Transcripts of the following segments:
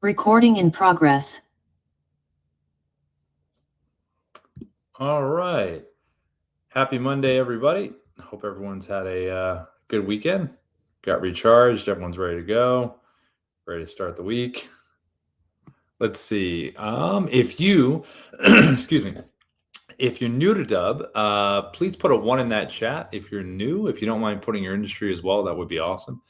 Recording in progress. All right. Happy Monday, everybody. Hope everyone's had a good weekend. Got recharged. Everyone's ready to go. Ready to start the week. Let's see. If you, excuse me, if you're new to Dubb, please put a 1 in that chat. If you're new, if you don't mind putting your industry as well, that would be awesome.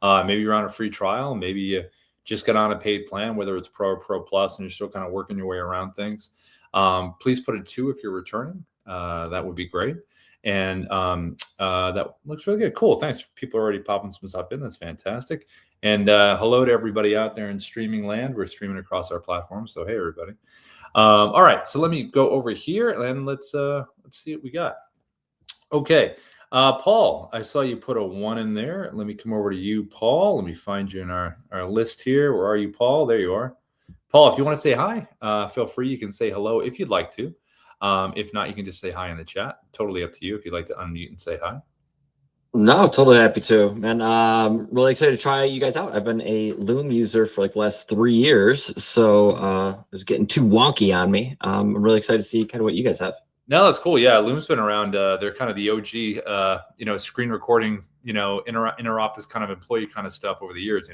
Maybe you're on a free trial. Maybe you just got on a paid plan, whether it's Pro or Pro Plus, and you're still kind of working your way around things. Please put a 2 if you're returning. That would be great. And that looks really good. Cool. Thanks. People are already popping some stuff in. That's fantastic. And hello to everybody out there in streaming land. We're streaming across our platform. So, hey, everybody. All right. So let me go over here and let's see what we got. Okay. Paul, I saw you put a 1 in there. Let me come over to you, Paul. Let me find you in our list here. Where are you, Paul? There you are. Paul, if you want to say hi, feel free. You can say hello if you'd like to. If not, you can just say hi in the chat. Totally up to you if you'd like to unmute and say hi. No, totally happy to. And I'm really excited to try you guys out. I've been a Loom user for like the last 3 years, so it was getting too wonky on me. I'm really excited to see kind of what you guys have. No, that's cool. Yeah, Loom's been around. They're kind of the OG, screen recording, inner office kind of employee kind of stuff over the years,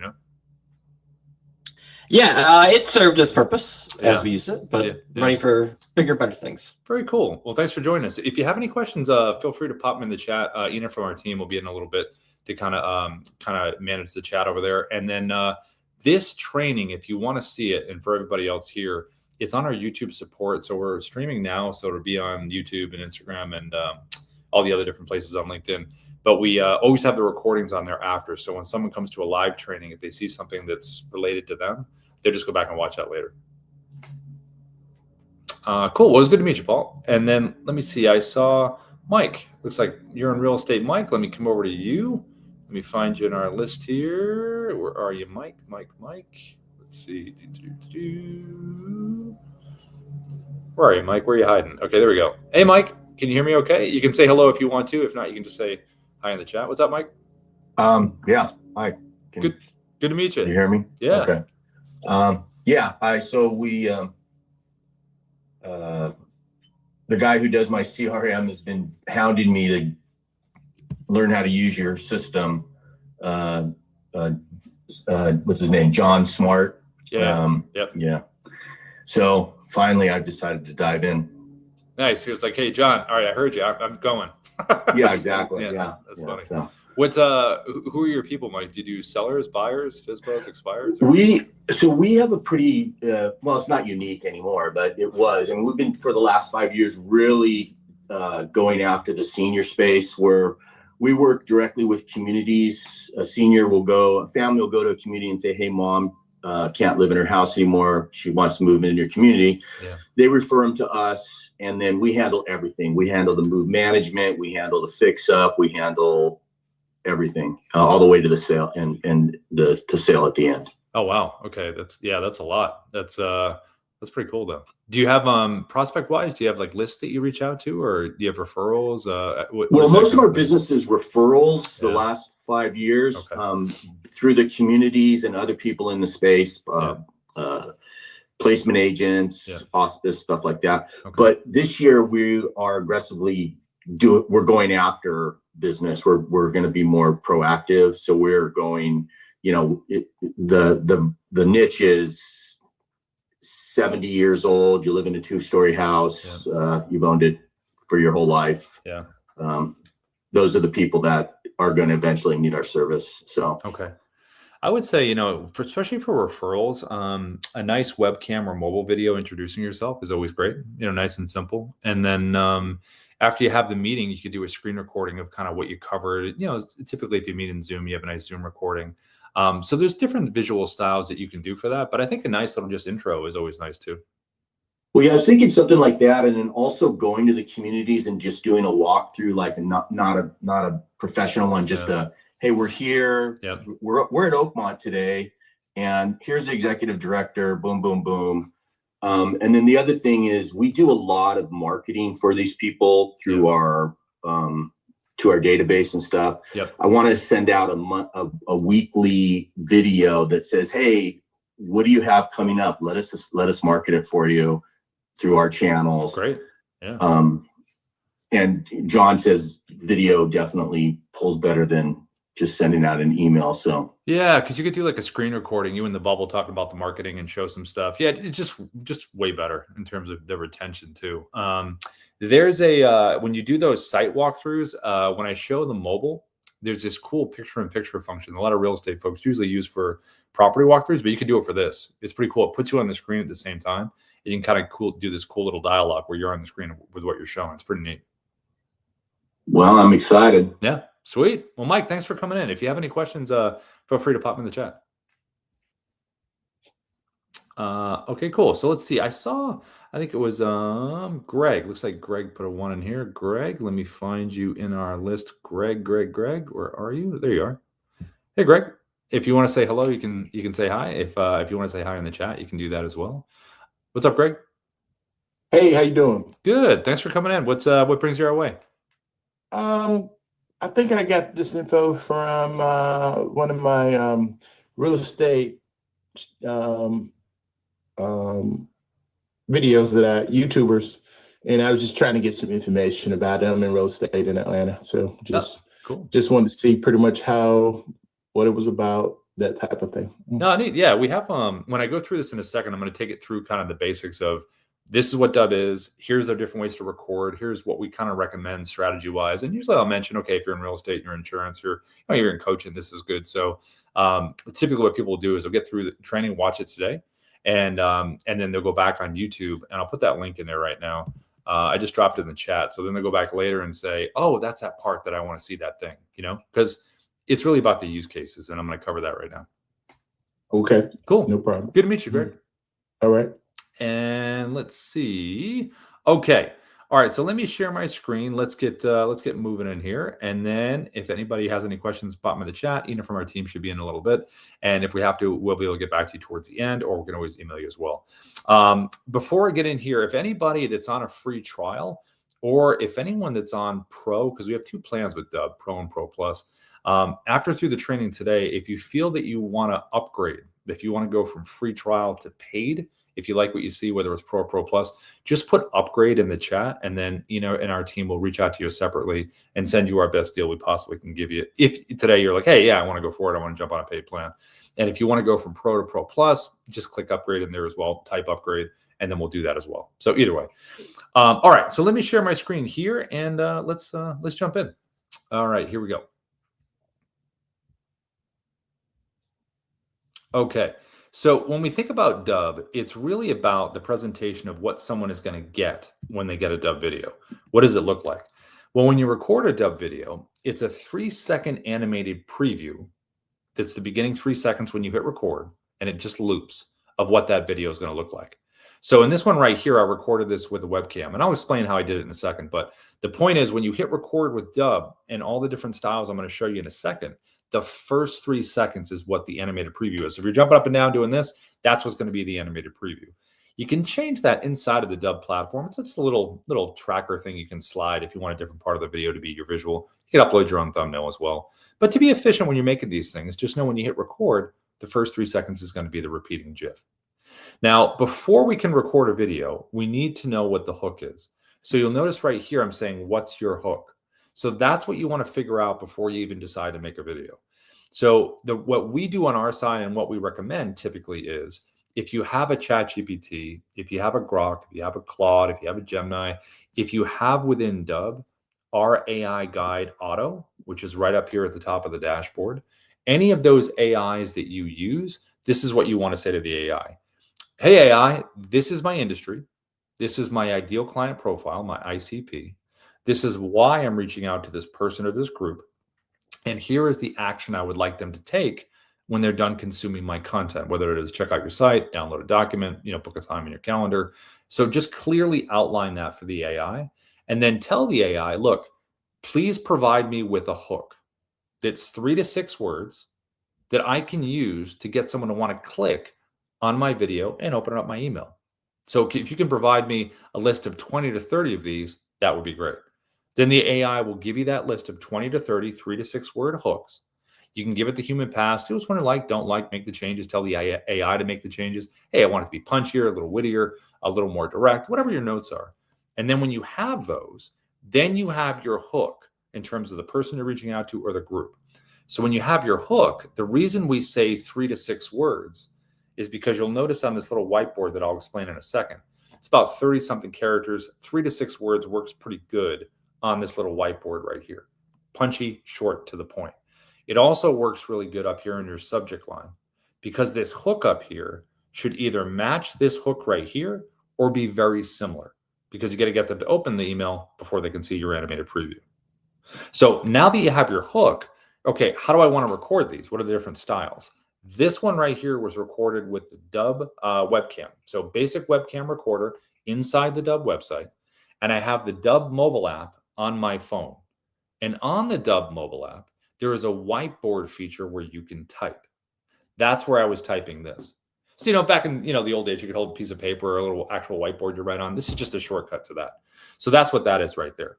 Yeah, it served its purpose as we used it, but ready for bigger, better things. Very cool. Well, thanks for joining us. If you have any questions, feel free to pop them in the chat. Ina from our team will be in a little bit to kind of manage the chat over there. And then this training, if you want to see it, and for everybody else here, it's on our YouTube support. So we're streaming now, so it'll be on YouTube and Instagram and all the other different places on LinkedIn. But we always have the recordings on there after. So when someone comes to a live training, if they see something that's related to them, they'll just go back and watch that later. Cool. Well, it was good to meet you, Paul. And then let me see. I saw Mike. Looks like you're in real estate, Mike. Let me come over to you. Let me find you in our list here. Where are you, Mike? Mike. Let's see. Where are you, Mike? Where are you hiding? Okay, there we go. Hey, Mike. Can you hear me okay? You can say hello if you want to. If not, you can just say hi in the chat. What's up, Mike? Yeah. Hi. Good to meet you. You hear me? Yeah. Okay. The guy who does my CRM has been hounding me to learn how to use your system. What's his name? John Smart. Yeah. Yeah. So finally I've decided to dive in. Nice. He was like, hey, John, all right, I heard you. I'm going. Yeah, exactly. Yeah. That's funny. So. What's who are your people, Mike? Do you do sellers, buyers, FSBOs, expireds? We have a pretty well, it's not unique anymore, but it was, and we've been for the last 5 years really going after the senior space where we work directly with communities. A family will go to a community and say, hey, mom, can't live in her house anymore. She wants to move into your community. Yeah. They refer them to us, and then we handle everything. We handle the move management, we handle the fix up, we handle everything all the way to the sale and to sale at the end. Oh, wow. Okay. That's a lot. That's pretty cool though. Do you have prospect wise, do you have like lists that you reach out to, or do you have referrals? Most of our business is referrals the last 5 years, through the communities and other people in the space, placement agents, hospice, stuff like that. Okay. But this year we are aggressively we're going after business. We're going to be more proactive. So we're going, the niche is 70 years old. You live in a 2-story house. You've owned it for your whole life. Yeah. Those are the people that are going to eventually need our service. So, okay. I would say, especially for referrals, a nice webcam or mobile video introducing yourself is always great, nice and simple. And then after you have the meeting, you could do a screen recording of kind of what you covered. Typically if you meet in Zoom, you have a nice Zoom recording. So there's different visual styles that you can do for that. But I think a nice little just intro is always nice too. Well, yeah, I was thinking something like that, and then also going to the communities and just doing a walkthrough, like not a professional one, just hey, we're here, we're at Oakmont today, and here's the executive director, boom, boom, boom. And then the other thing is we do a lot of marketing for these people through our to our database and stuff. I want to send out a weekly video that says, hey, what do you have coming up? Let us market it for you through our channels. Great. Yeah. And John says video definitely pulls better than just sending out an email. So yeah, because you could do like a screen recording, you and the bubble talking about the marketing and show some stuff. Yeah, it's just way better in terms of the retention too. There's a when you do those site walkthroughs, when I show the mobile, there's this cool picture-in-picture function. A lot of real estate folks usually use for property walkthroughs, but you can do it for this. It's pretty cool. It puts you on the screen at the same time. You can kind of do this cool little dialogue where you're on the screen with what you're showing. It's pretty neat. Well, I'm excited. Yeah, sweet. Well, Mike, thanks for coming in. If you have any questions, feel free to pop them in the chat. Okay, cool. So let's see. I think it was Greg. Looks like Greg put a 1 in here. Greg, let me find you in our list. Greg, where are you? There you are. Hey, Greg. If you want to say hello, you can say hi. If you want to say hi in the chat, you can do that as well. What's up, Greg? Hey, how you doing? Good. Thanks for coming in. What brings you our way? I think I got this info from one of my real estate videos that YouTubers, and I was just trying to get some information about it. I'm in real estate in Atlanta, so cool. Just wanted to see pretty much what it was about, that type of thing. No, neat. Yeah, we have when I go through this in a second, I'm going to take it through kind of the basics of this is what Dubb is. Here's the different ways to record. Here's what we kind of recommend strategy wise. And usually I'll mention, okay, if you're in real estate, you're in insurance, you're in coaching, this is good. So typically what people will do is they'll get through the training, watch it today, and then they'll go back on YouTube, and I'll put that link in there right now. I just dropped it in the chat. So then they'll go back later and say, oh, that's that part that I want to see that thing, because it's really about the use cases. And I'm going to cover that right now. Okay. Cool. No problem. Good to meet you, Greg. All right. And let's see. Okay. All right. So let me share my screen. Let's get moving in here. And then if anybody has any questions, pop them in the chat. Ina from our team should be in a little bit. And if we have to, we'll be able to get back to you towards the end, or we can always email you as well. Before I get in here, if anybody that's on a free trial, or if anyone that's on Pro, because we have 2 plans with Dubb, Pro and Pro Plus, after through the training today, if you feel that you want to upgrade, if you want to go from free trial to paid, if you like what you see, whether it's Pro or Pro Plus, just put upgrade in the chat, and then and our team will reach out to you separately and send you our best deal we possibly can give you. If today you're like, hey, yeah, I want to go for it, I want to jump on a paid plan. And if you want to go from Pro to Pro Plus, just click upgrade in there as well, type upgrade, and then we'll do that as well. So either way. All right, so let me share my screen here, and let's jump in. All right, here we go. Okay. So when we think about Dubb, it's really about the presentation of what someone is going to get when they get a Dubb video. What does it look like? Well, when you record a Dubb video, it's a 3-second animated preview. That's the beginning 3 seconds when you hit record, and it just loops of what that video is going to look like. So in this one right here, I recorded this with a webcam, and I'll explain how I did it in a second. But the point is, when you hit record with Dubb and all the different styles I'm going to show you in a second, the first 3 seconds is what the animated preview is. So if you're jumping up and down doing this, that's what's going to be the animated preview. You can change that inside of the Dubb platform. It's just a little tracker thing you can slide if you want a different part of the video to be your visual. You can upload your own thumbnail as well. But to be efficient when you're making these things, just know when you hit record, the first 3 seconds is going to be the repeating GIF. Now, before we can record a video, we need to know what the hook is. So you'll notice right here, I'm saying, what's your hook? So that's what you want to figure out before you even decide to make a video. So what we do on our side and what we recommend typically is, if you have a ChatGPT, if you have a Grok, if you have a Claude, if you have a Gemini, if you have within Dubb our AI Guide Auto, which is right up here at the top of the dashboard, any of those AIs that you use, this is what you want to say to the AI. Hey, AI, this is my industry. This is my ideal client profile, my ICP. This is why I'm reaching out to this person or this group. And here is the action I would like them to take when they're done consuming my content, whether it is check out your site, download a document, book a time in your calendar. So just clearly outline that for the AI, and then tell the AI, look, please provide me with a hook that's 3 to 6 words that I can use to get someone to want to click on my video and open up my email. So if you can provide me a list of 20 to 30 of these, that would be great. Then the AI will give you that list of 20 to 30, 3 to 6 word hooks. You can give it the human pass. See which one you like, don't like, make the changes, tell the AI to make the changes. Hey, I want it to be punchier, a little wittier, a little more direct, whatever your notes are. And then when you have those, then you have your hook in terms of the person you're reaching out to or the group. So when you have your hook, the reason we say 3 to 6 words is because you'll notice on this little whiteboard that I'll explain in a second, it's about 30 something characters. 3 to 6 words works pretty good on this little whiteboard right here. Punchy, short, to the point. It also works really good up here in your subject line because this hook up here should either match this hook right here or be very similar, because you got to get them to open the email before they can see your animated preview. So now that you have your hook, okay, how do I want to record these? What are the different styles? This one right here was recorded with the Dubb webcam. So basic webcam recorder inside the Dubb website. And I have the Dubb mobile app on my phone. And on the Dubb mobile app, there is a whiteboard feature where you can type. That's where I was typing this. So, back in, the old days, you could hold a piece of paper or a little actual whiteboard to write on. This is just a shortcut to that. So that's what that is right there.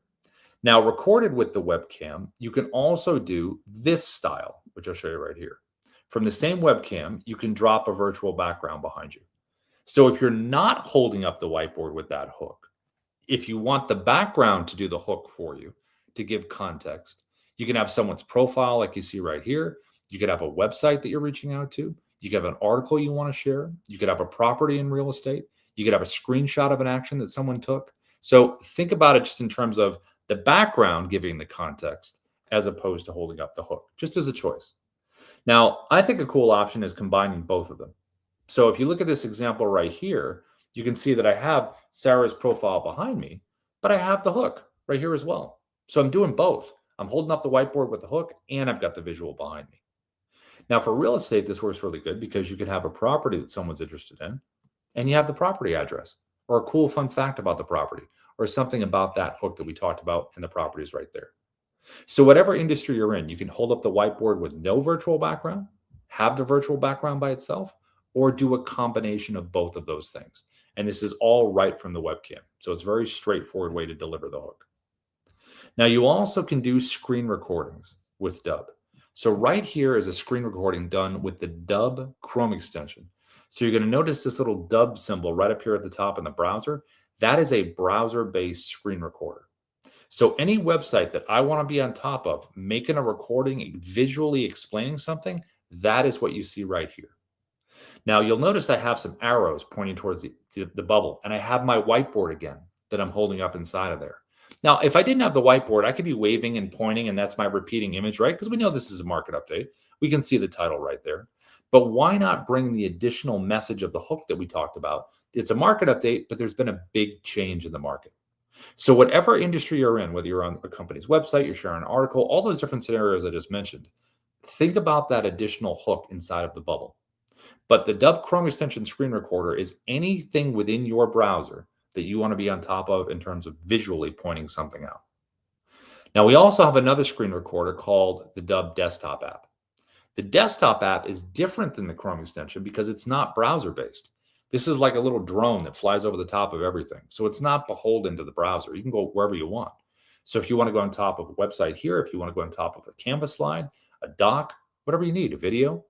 Now, recorded with the webcam, you can also do this style, which I'll show you right here. From the same webcam, you can drop a virtual background behind you. So if you're not holding up the whiteboard with that hook, if you want the background to do the hook for you, to give context, you can have someone's profile like you see right here. You could have a website that you're reaching out to. You could have an article you want to share. You could have a property in real estate. You could have a screenshot of an action that someone took. So think about it just in terms of the background giving the context as opposed to holding up the hook, just as a choice. Now, I think a cool option is combining both of them. So if you look at this example right here, you can see that I have Sarah's profile behind me, but I have the hook right here as well. So I'm doing both. I'm holding up the whiteboard with the hook and I've got the visual behind me. Now for real estate, this works really good because you can have a property that someone's interested in and you have the property address or a cool fun fact about the property or something about that hook that we talked about and the property is right there. So whatever industry you're in, you can hold up the whiteboard with no virtual background, have the virtual background by itself, or do a combination of both of those things. And this is all right from the webcam. So it's a very straightforward way to deliver the hook. Now you also can do screen recordings with Dubb. So right here is a screen recording done with the Dubb Chrome extension. So you're going to notice this little Dubb symbol right up here at the top in the browser. That is a browser-based screen recorder. So any website that I want to be on top of, making a recording, visually explaining something, that is what you see right here. Now you'll notice I have some arrows pointing towards the bubble, and I have my whiteboard again that I'm holding up inside of there. Now, if I didn't have the whiteboard, I could be waving and pointing, and that's my repeating image, right? Because we know this is a market update. We can see the title right there. But why not bring the additional message of the hook that we talked about? It's a market update, but there's been a big change in the market. So whatever industry you're in, whether you're on a company's website, you're sharing an article, all those different scenarios I just mentioned, think about that additional hook inside of the bubble. But the Dubb Chrome extension screen recorder is anything within your browser that you want to be on top of in terms of visually pointing something out. Now, we also have another screen recorder called the Dubb desktop app. The desktop app is different than the Chrome extension because it's not browser-based. This is like a little drone that flies over the top of everything. So it's not beholden to the browser. You can go wherever you want. So if you want to go on top of a website here, if you want to go on top of a Canvas slide, a doc, whatever you need, a video.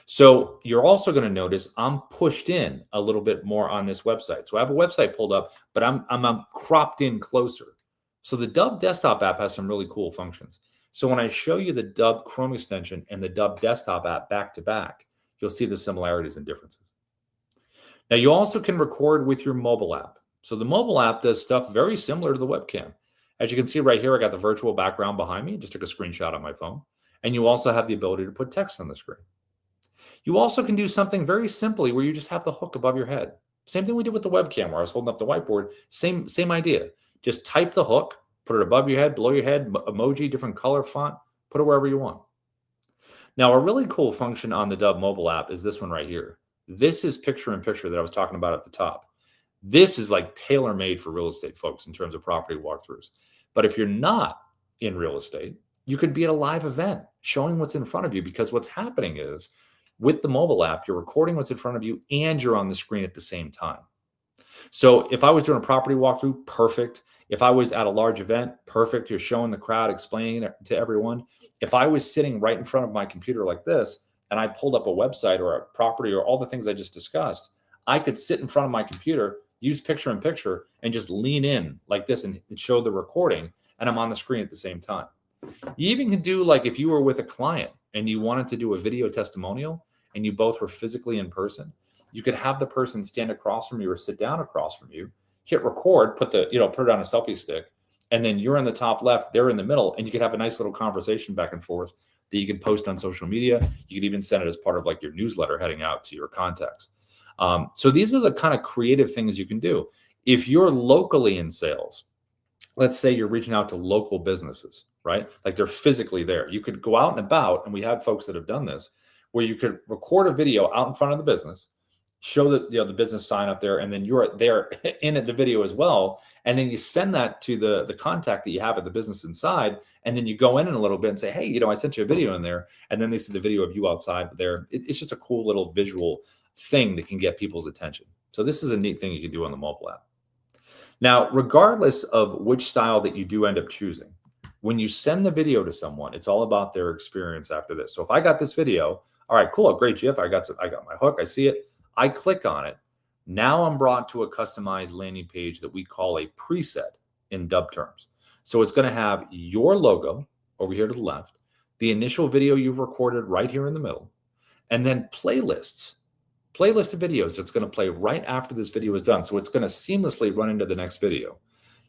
So you're also going to notice I'm pushed in a little bit more on this website. So I have a website pulled up, but I'm cropped in closer. So the Dubb desktop app has some really cool functions. So when I show you the Dubb Chrome extension and the Dubb desktop app back to back, you'll see the similarities and differences. Now you also can record with your mobile app. So the mobile app does stuff very similar to the webcam. As you can see right here, I got the virtual background behind me. Just took a screenshot on my phone. And you also have the ability to put text on the screen. You also can do something very simply where you just have the hook above your head. Same thing we did with the webcam where I was holding up the whiteboard. Same idea. Just type the hook, put it above your head, below your head, emoji, different color, font, put it wherever you want. Now, a really cool function on the Dubb mobile app is this one right here. This is picture-in-picture that I was talking about at the top. This is like tailor-made for real estate folks in terms of property walkthroughs. But if you're not in real estate, you could be at a live event showing what's in front of you, because what's happening is with the mobile app, you're recording what's in front of you and you're on the screen at the same time. So if I was doing a property walkthrough, perfect. If I was at a large event, perfect. You're showing the crowd, explaining it to everyone. If I was sitting right in front of my computer like this, and I pulled up a website or a property or all the things I just discussed, I could sit in front of my computer, use picture in picture, and just lean in like this and show the recording, and I'm on the screen at the same time. You even can do, like, if you were with a client and you wanted to do a video testimonial and you both were physically in person, you could have the person stand across from you or sit down across from you, hit record, put it on a selfie stick, and then you're in the top left, they're in the middle, and you could have a nice little conversation back and forth that you could post on social media. You could even send it as part of like your newsletter heading out to your contacts. So these are the kind of creative things you can do. If you're locally in sales, let's say you're reaching out to local businesses, right? Like they're physically there. You could go out and about, and we have folks that have done this, where you could record a video out in front of the business, show the business sign up there, and then you're there in the video as well. And then you send that to the contact that you have at the business inside. And then you go in a little bit and say, hey, I sent you a video in there. And then they see the video of you outside there. It's just a cool little visual thing that can get people's attention. So this is a neat thing you can do on the mobile app. Now, regardless of which style that you do end up choosing, when you send the video to someone, it's all about their experience after this. So if I got this video, all right, cool, great GIF. I got my hook. I see it. I click on it. Now I'm brought to a customized landing page that we call a preset in Dubb terms. So it's going to have your logo over here to the left, the initial video you've recorded right here in the middle, and then playlist of videos that's going to play right after this video is done. So it's going to seamlessly run into the next video.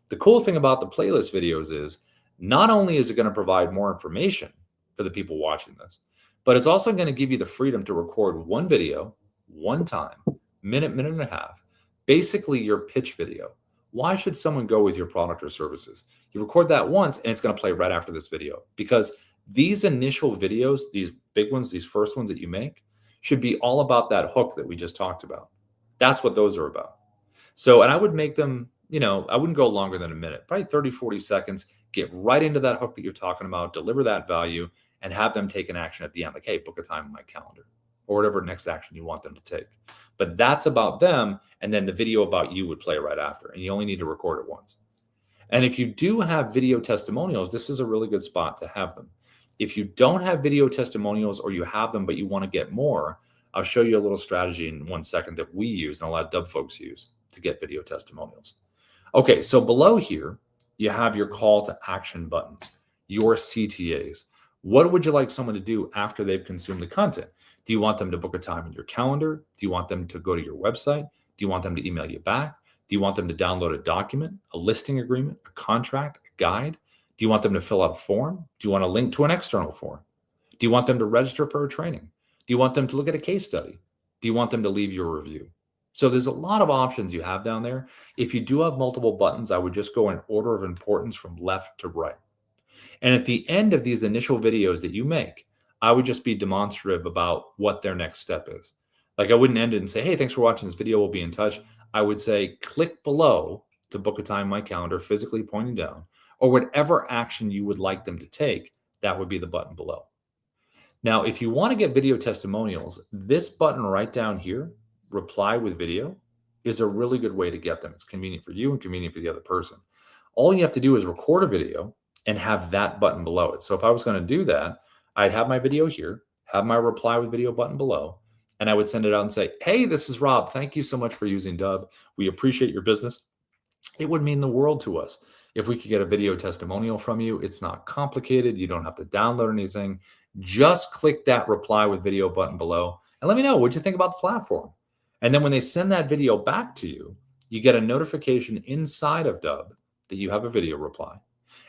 The cool thing about the playlist videos is not only is it going to provide more information for the people watching this, but it's also going to give you the freedom to record one video, one time, minute and a half, basically your pitch video. Why should someone go with your product or services? You record that once and it's going to play right after this video, because these initial videos, these big ones, these first ones that you make, should be all about that hook that we just talked about. That's what those are about. So, and I would make them, I wouldn't go longer than a minute, probably 30, 40 seconds, get right into that hook that you're talking about, deliver that value, and have them take an action at the end, like, hey, book a time in my calendar, or whatever next action you want them to take. But that's about them, and then the video about you would play right after, and you only need to record it once. And if you do have video testimonials, this is a really good spot to have them. If you don't have video testimonials, or you have them but you want to get more, I'll show you a little strategy in 1 second that we use and a lot of Dubb folks use to get video testimonials. Okay, so below here, you have your call to action buttons, your CTAs. What would you like someone to do after they've consumed the content? Do you want them to book a time in your calendar? Do you want them to go to your website? Do you want them to email you back? Do you want them to download a document, a listing agreement, a contract, a guide? Do you want them to fill out a form? Do you want to link to an external form? Do you want them to register for a training? Do you want them to look at a case study? Do you want them to leave your review? So there's a lot of options you have down there. If you do have multiple buttons, I would just go in order of importance from left to right. And at the end of these initial videos that you make, I would just be demonstrative about what their next step is. Like, I wouldn't end it and say, hey, thanks for watching this video, we'll be in touch. I would say, click below to book a time in my calendar, physically pointing down, or whatever action you would like them to take, that would be the button below. Now, if you want to get video testimonials, this button right down here, reply with video, is a really good way to get them. It's convenient for you and convenient for the other person. All you have to do is record a video and have that button below it. So if I was going to do that, I'd have my video here, have my reply with video button below, and I would send it out and say, hey, this is Rob. Thank you so much for using Dubb. We appreciate your business. It would mean the world to us if we could get a video testimonial from you. It's not complicated. You don't have to download anything. Just click that reply with video button below and let me know what you think about the platform. And then when they send that video back to you, you get a notification inside of Dubb that you have a video reply.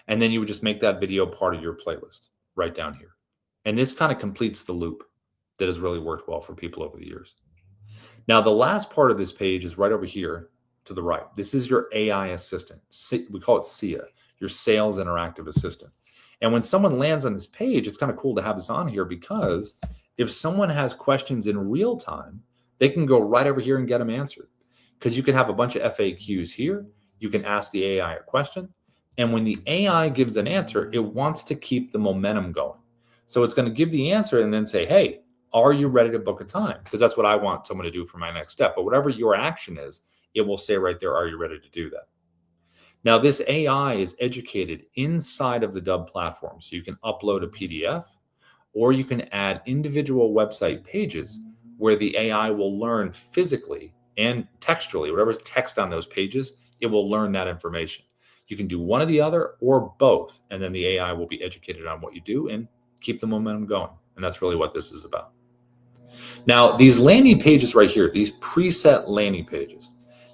And then you would just make that video part of your playlist right down here. And this kind of completes the loop that has really worked well for people over the years. Now, the last part of this page is right over here to the right. This is your AI assistant. We call it SIA, your sales interactive assistant. And when someone lands on this page, it's kind of cool to have this on here, because if someone has questions in real time, they can go right over here and get them answered. Because you can have a bunch of FAQs here. You can ask the AI a question. And when the AI gives an answer, it wants to keep the momentum going. So it's going to give the answer and then say, hey, are you ready to book a time? Because that's what I want someone to do for my next step. But whatever your action is, it will say right there, are you ready to do that? Now, this AI is educated inside of the Dubb platform. So you can upload a PDF, or you can add individual website pages where the AI will learn physically and textually, whatever's text on those pages, it will learn that information. You can do one or the other or both, and then the AI will be educated on what you do and keep the momentum going. And that's really what this is about. Now, these landing pages right here, these preset landing pages,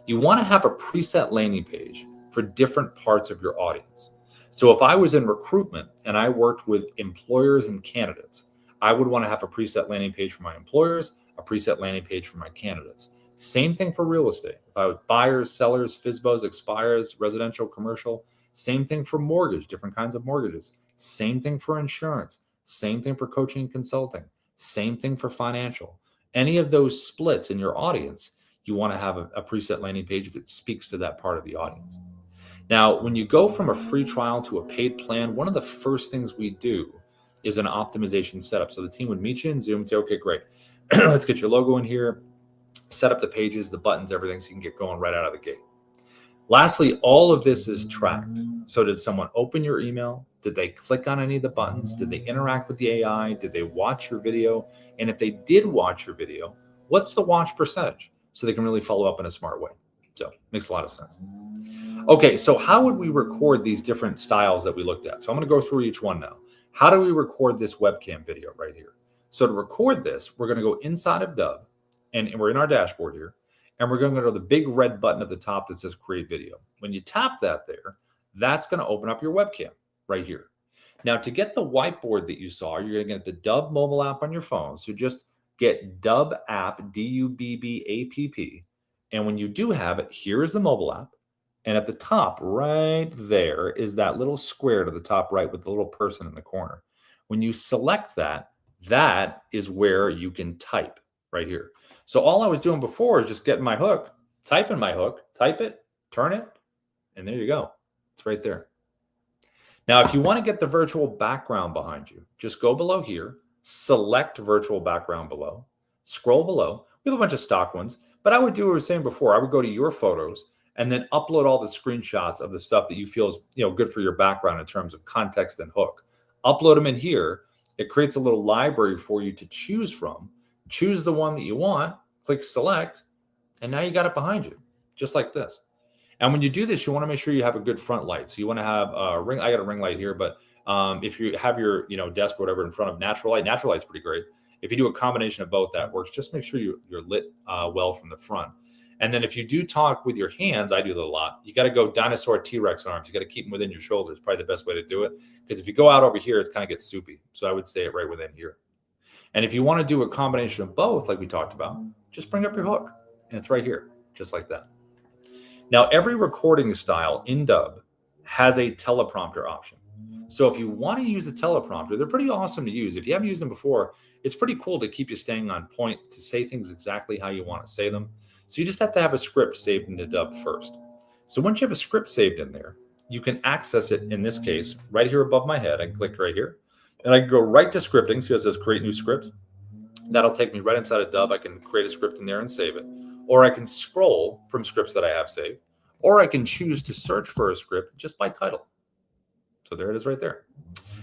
you want to have a preset landing page for different parts of your audience. So if I was in recruitment and I worked with employers and candidates, I would want to have a preset landing page for my employers, a preset landing page for my candidates. Same thing for real estate. If I was buyers, sellers, FSBOs, expires, residential, commercial, same thing for mortgage, different kinds of mortgages. Same thing for insurance. Same thing for coaching and consulting. Same thing for financial. Any of those splits in your audience, you want to have a preset landing page that speaks to that part of the audience. Now, when you go from a free trial to a paid plan, one of the first things we do is an optimization setup. So the team would meet you in Zoom and say, okay, great. Let's get your logo in here, set up the pages, the buttons, everything, so you can get going right out of the gate. Lastly, all of this is tracked. So did someone open your email? Did they click on any of the buttons? Did they interact with the AI? Did they watch your video? And if they did watch your video, what's the watch percentage? So they can really follow up in a smart way. So makes a lot of sense. Okay, so how would we record these different styles that we looked at? So I'm going to go through each one now. How do we record this webcam video right here? So to record this, we're going to go inside of Dubb, and we're in our dashboard here, and we're going to go to the big red button at the top that says Create Video. When you tap that there, that's going to open up your webcam right here. Now, to get the whiteboard that you saw, you're going to get the Dubb mobile app on your phone. So just get Dubb app, D-U-B-B-A-P-P. And when you do have it, here is the mobile app. And at the top right there is that little square to the top right with the little person in the corner. When you select that, that is where you can type right here. So all I was doing before is just getting my hook, typing my hook, type it, turn it, and there you go. It's right there. Now, if you want to get the virtual background behind you, just go below here, select virtual background below, scroll below. We have a bunch of stock ones, but I would do what I was saying before. I would go to your photos and then upload all the screenshots of the stuff that you feel is good for your background in terms of context and hook. Upload them in here. It creates a little library for you to choose from. Choose the one that you want, click select, and now you got it behind you, just like this. And when you do this, you want to make sure you have a good front light. So you want to have a ring. I got a ring light here, but if you have your desk or whatever in front of natural light's pretty great. If you do a combination of both, that works. Just make sure you're lit well from the front. And then if you do talk with your hands, I do that a lot. You got to go dinosaur T-Rex arms. You got to keep them within your shoulders. Probably the best way to do it. Because if you go out over here, it kind of gets soupy. So I would stay it right within here. And if you want to do a combination of both, like we talked about, just bring up your hook. And it's right here, just like that. Now, every recording style in Dubb has a teleprompter option. So if you want to use a teleprompter, they're pretty awesome to use. If you haven't used them before, it's pretty cool to keep you staying on point, to say things exactly how you want to say them. So you just have to have a script saved into Dubb first. So once you have a script saved in there, you can access it, in this case, right here above my head. I can click right here, and I can go right to scripting. So it says create new script. That'll take me right inside of Dubb. I can create a script in there and save it. Or I can scroll from scripts that I have saved. Or I can choose to search for a script just by title. So there it is right there.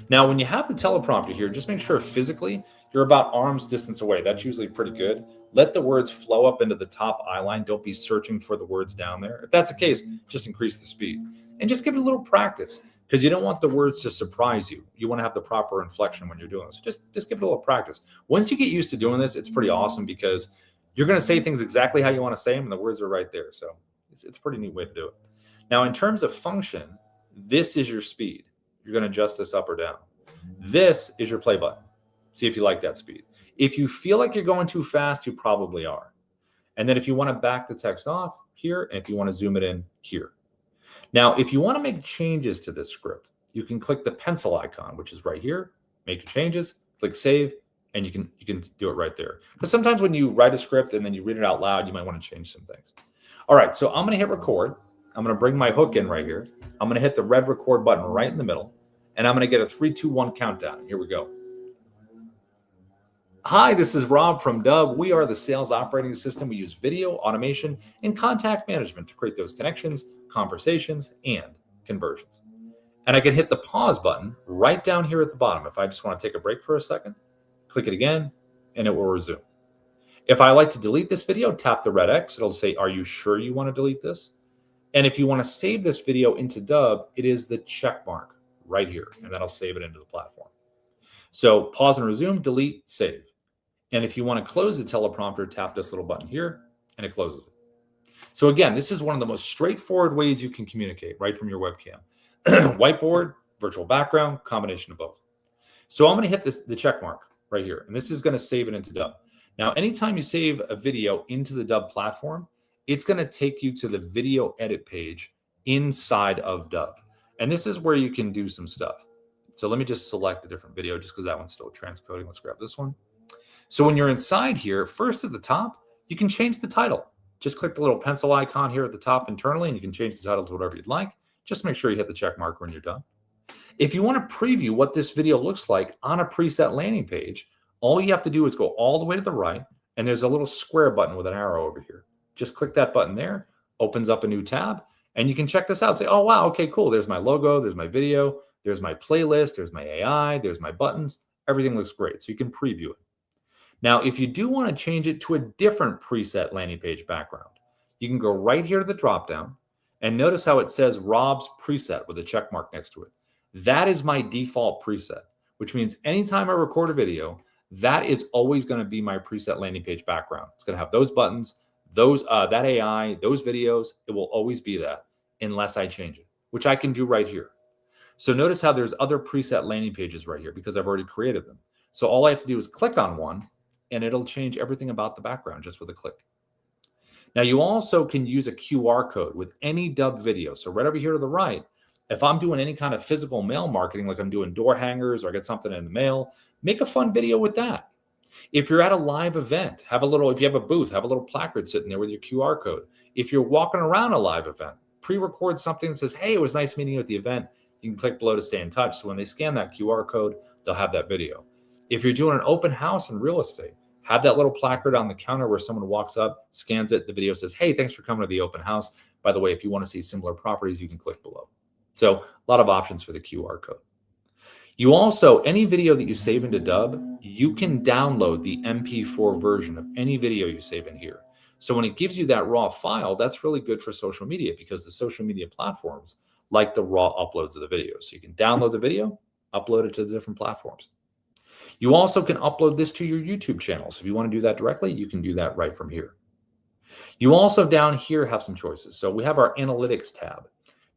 Now, when you have the teleprompter here, just make sure physically you're about arm's distance away. That's usually pretty good. Let the words flow up into the top eye line. Don't be searching for the words down there. If that's the case, just increase the speed. And just give it a little practice, because you don't want the words to surprise you. You want to have the proper inflection when you're doing this. So just give it a little practice. Once you get used to doing this, it's pretty awesome, because you're going to say things exactly how you want to say them, and the words are right there. So it's a pretty neat way to do it. Now, in terms of function, this is your speed. You're going to adjust this up or down. This is your play button. See if you like that speed. If you feel like you're going too fast, you probably are. And then if you want to back the text off, here, and if you want to zoom it in, here. Now, if you want to make changes to this script, you can click the pencil icon, which is right here, make your changes, click save, and you can do it right there. Because sometimes when you write a script and then you read it out loud, you might want to change some things. All right, so I'm going to hit record. I'm going to bring my hook in right here. I'm going to hit the red record button right in the middle, and I'm going to get a 3, 2, 1 countdown. Here we go. Hi, this is Rob from Dubb. We are the sales operating system. We use video, automation, and contact management to create those connections, conversations, and conversions. And I can hit the pause button right down here at the bottom. If I just want to take a break for a second, click it again, and it will resume. If I like to delete this video, tap the red X. It'll say, are you sure you want to delete this? And if you want to save this video into Dubb, it is the check mark right here, and that'll save it into the platform. So pause and resume, delete, save. And if you want to close the teleprompter, tap this little button here, and it closes it. So again, this is one of the most straightforward ways you can communicate right from your webcam. Whiteboard, virtual background, combination of both. So I'm going to hit the check mark right here, and this is going to save it into Dubb. Now, anytime you save a video into the Dubb platform, it's going to take you to the video edit page inside of Dubb. And this is where you can do some stuff. So let me just select a different video just because that one's still transcoding. Let's grab this one. So when you're inside here, first at the top, you can change the title. Just click the little pencil icon here at the top internally, and you can change the title to whatever you'd like. Just make sure you hit the check mark when you're done. If you want to preview what this video looks like on a preset landing page, all you have to do is go all the way to the right, and there's a little square button with an arrow over here. Just click that button there, opens up a new tab, and you can check this out. Say, oh, wow, okay, cool. There's my logo, there's my video, there's my playlist, there's my AI, there's my buttons. Everything looks great, so you can preview it. Now, if you do want to change it to a different preset landing page background, you can go right here to the dropdown, and notice how it says Rob's preset with a check mark next to it. That is my default preset, which means anytime I record a video, that is always going to be my preset landing page background. It's going to have those buttons, that AI, those videos. It will always be that unless I change it, which I can do right here. So notice how there's other preset landing pages right here because I've already created them. So all I have to do is click on one, and it'll change everything about the background just with a click. Now, you also can use a QR code with any Dubb video. So right over here to the right, if I'm doing any kind of physical mail marketing, like I'm doing door hangers or I get something in the mail, make a fun video with that. If you're at a live event, if you have a booth, have a little placard sitting there with your QR code. If you're walking around a live event, pre-record something that says, hey, it was nice meeting you at the event. You can click below to stay in touch. So when they scan that QR code, they'll have that video. If you're doing an open house in real estate, have that little placard on the counter where someone walks up, scans it, the video says, hey, thanks for coming to the open house. By the way, if you want to see similar properties, you can click below. So a lot of options for the QR code. You also, any video that you save into Dubb, you can download the MP4 version of any video you save in here. So when it gives you that raw file, that's really good for social media because the social media platforms like the raw uploads of the video. So you can download the video, upload it to the different platforms. You also can upload this to your YouTube channel. So if you want to do that directly, you can do that right from here. You also down here have some choices. So we have our analytics tab.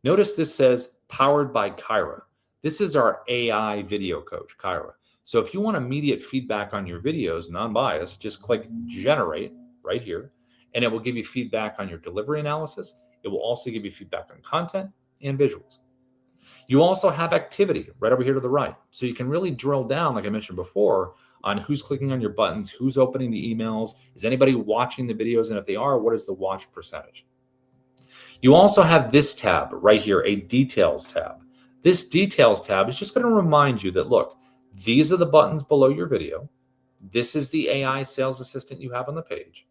Notice this says powered by Kyra. This is our AI video coach, Kyra. So if you want immediate feedback on your videos, non-biased, just click generate right here, and it will give you feedback on your delivery analysis. It will also give you feedback on content and visuals. You also have activity right over here to the right. So you can really drill down, like I mentioned before, on who's clicking on your buttons, who's opening the emails, is anybody watching the videos, and if they are, what is the watch percentage? You also have this tab right here, a details tab. This details tab is just going to remind you that, look, these are the buttons below your video. This is the AI sales assistant you have on the page.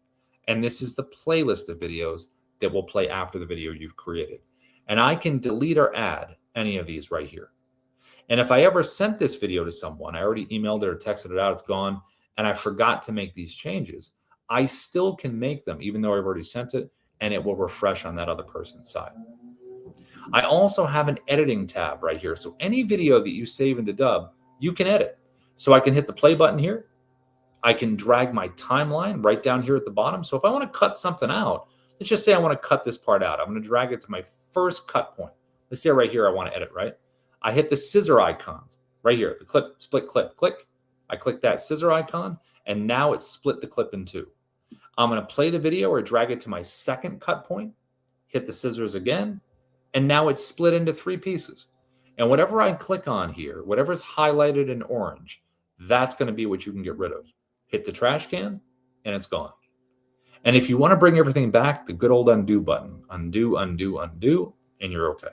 And this is the playlist of videos that will play after the video you've created. And I can delete or add any of these right here. And if I ever sent this video to someone, I already emailed it or texted it out, it's gone, and I forgot to make these changes, I still can make them even though I've already sent it, and it will refresh on that other person's side. I also have an editing tab right here. So any video that you save into Dubb, you can edit. So I can hit the play button here. I can drag my timeline right down here at the bottom. So if I want to cut something out, let's just say I want to cut this part out. I'm going to drag it to my first cut point. Let's say right here I want to edit, right? I hit the scissor icons right here, the clip, split clip, click. I click that scissor icon, and now it's split the clip in two. I'm going to play the video or drag it to my second cut point, hit the scissors again, and now it's split into three pieces. And whatever I click on here, whatever's highlighted in orange, that's going to be what you can get rid of. Hit the trash can, and it's gone. And if you want to bring everything back, the good old undo button, undo, undo, undo, and you're okay.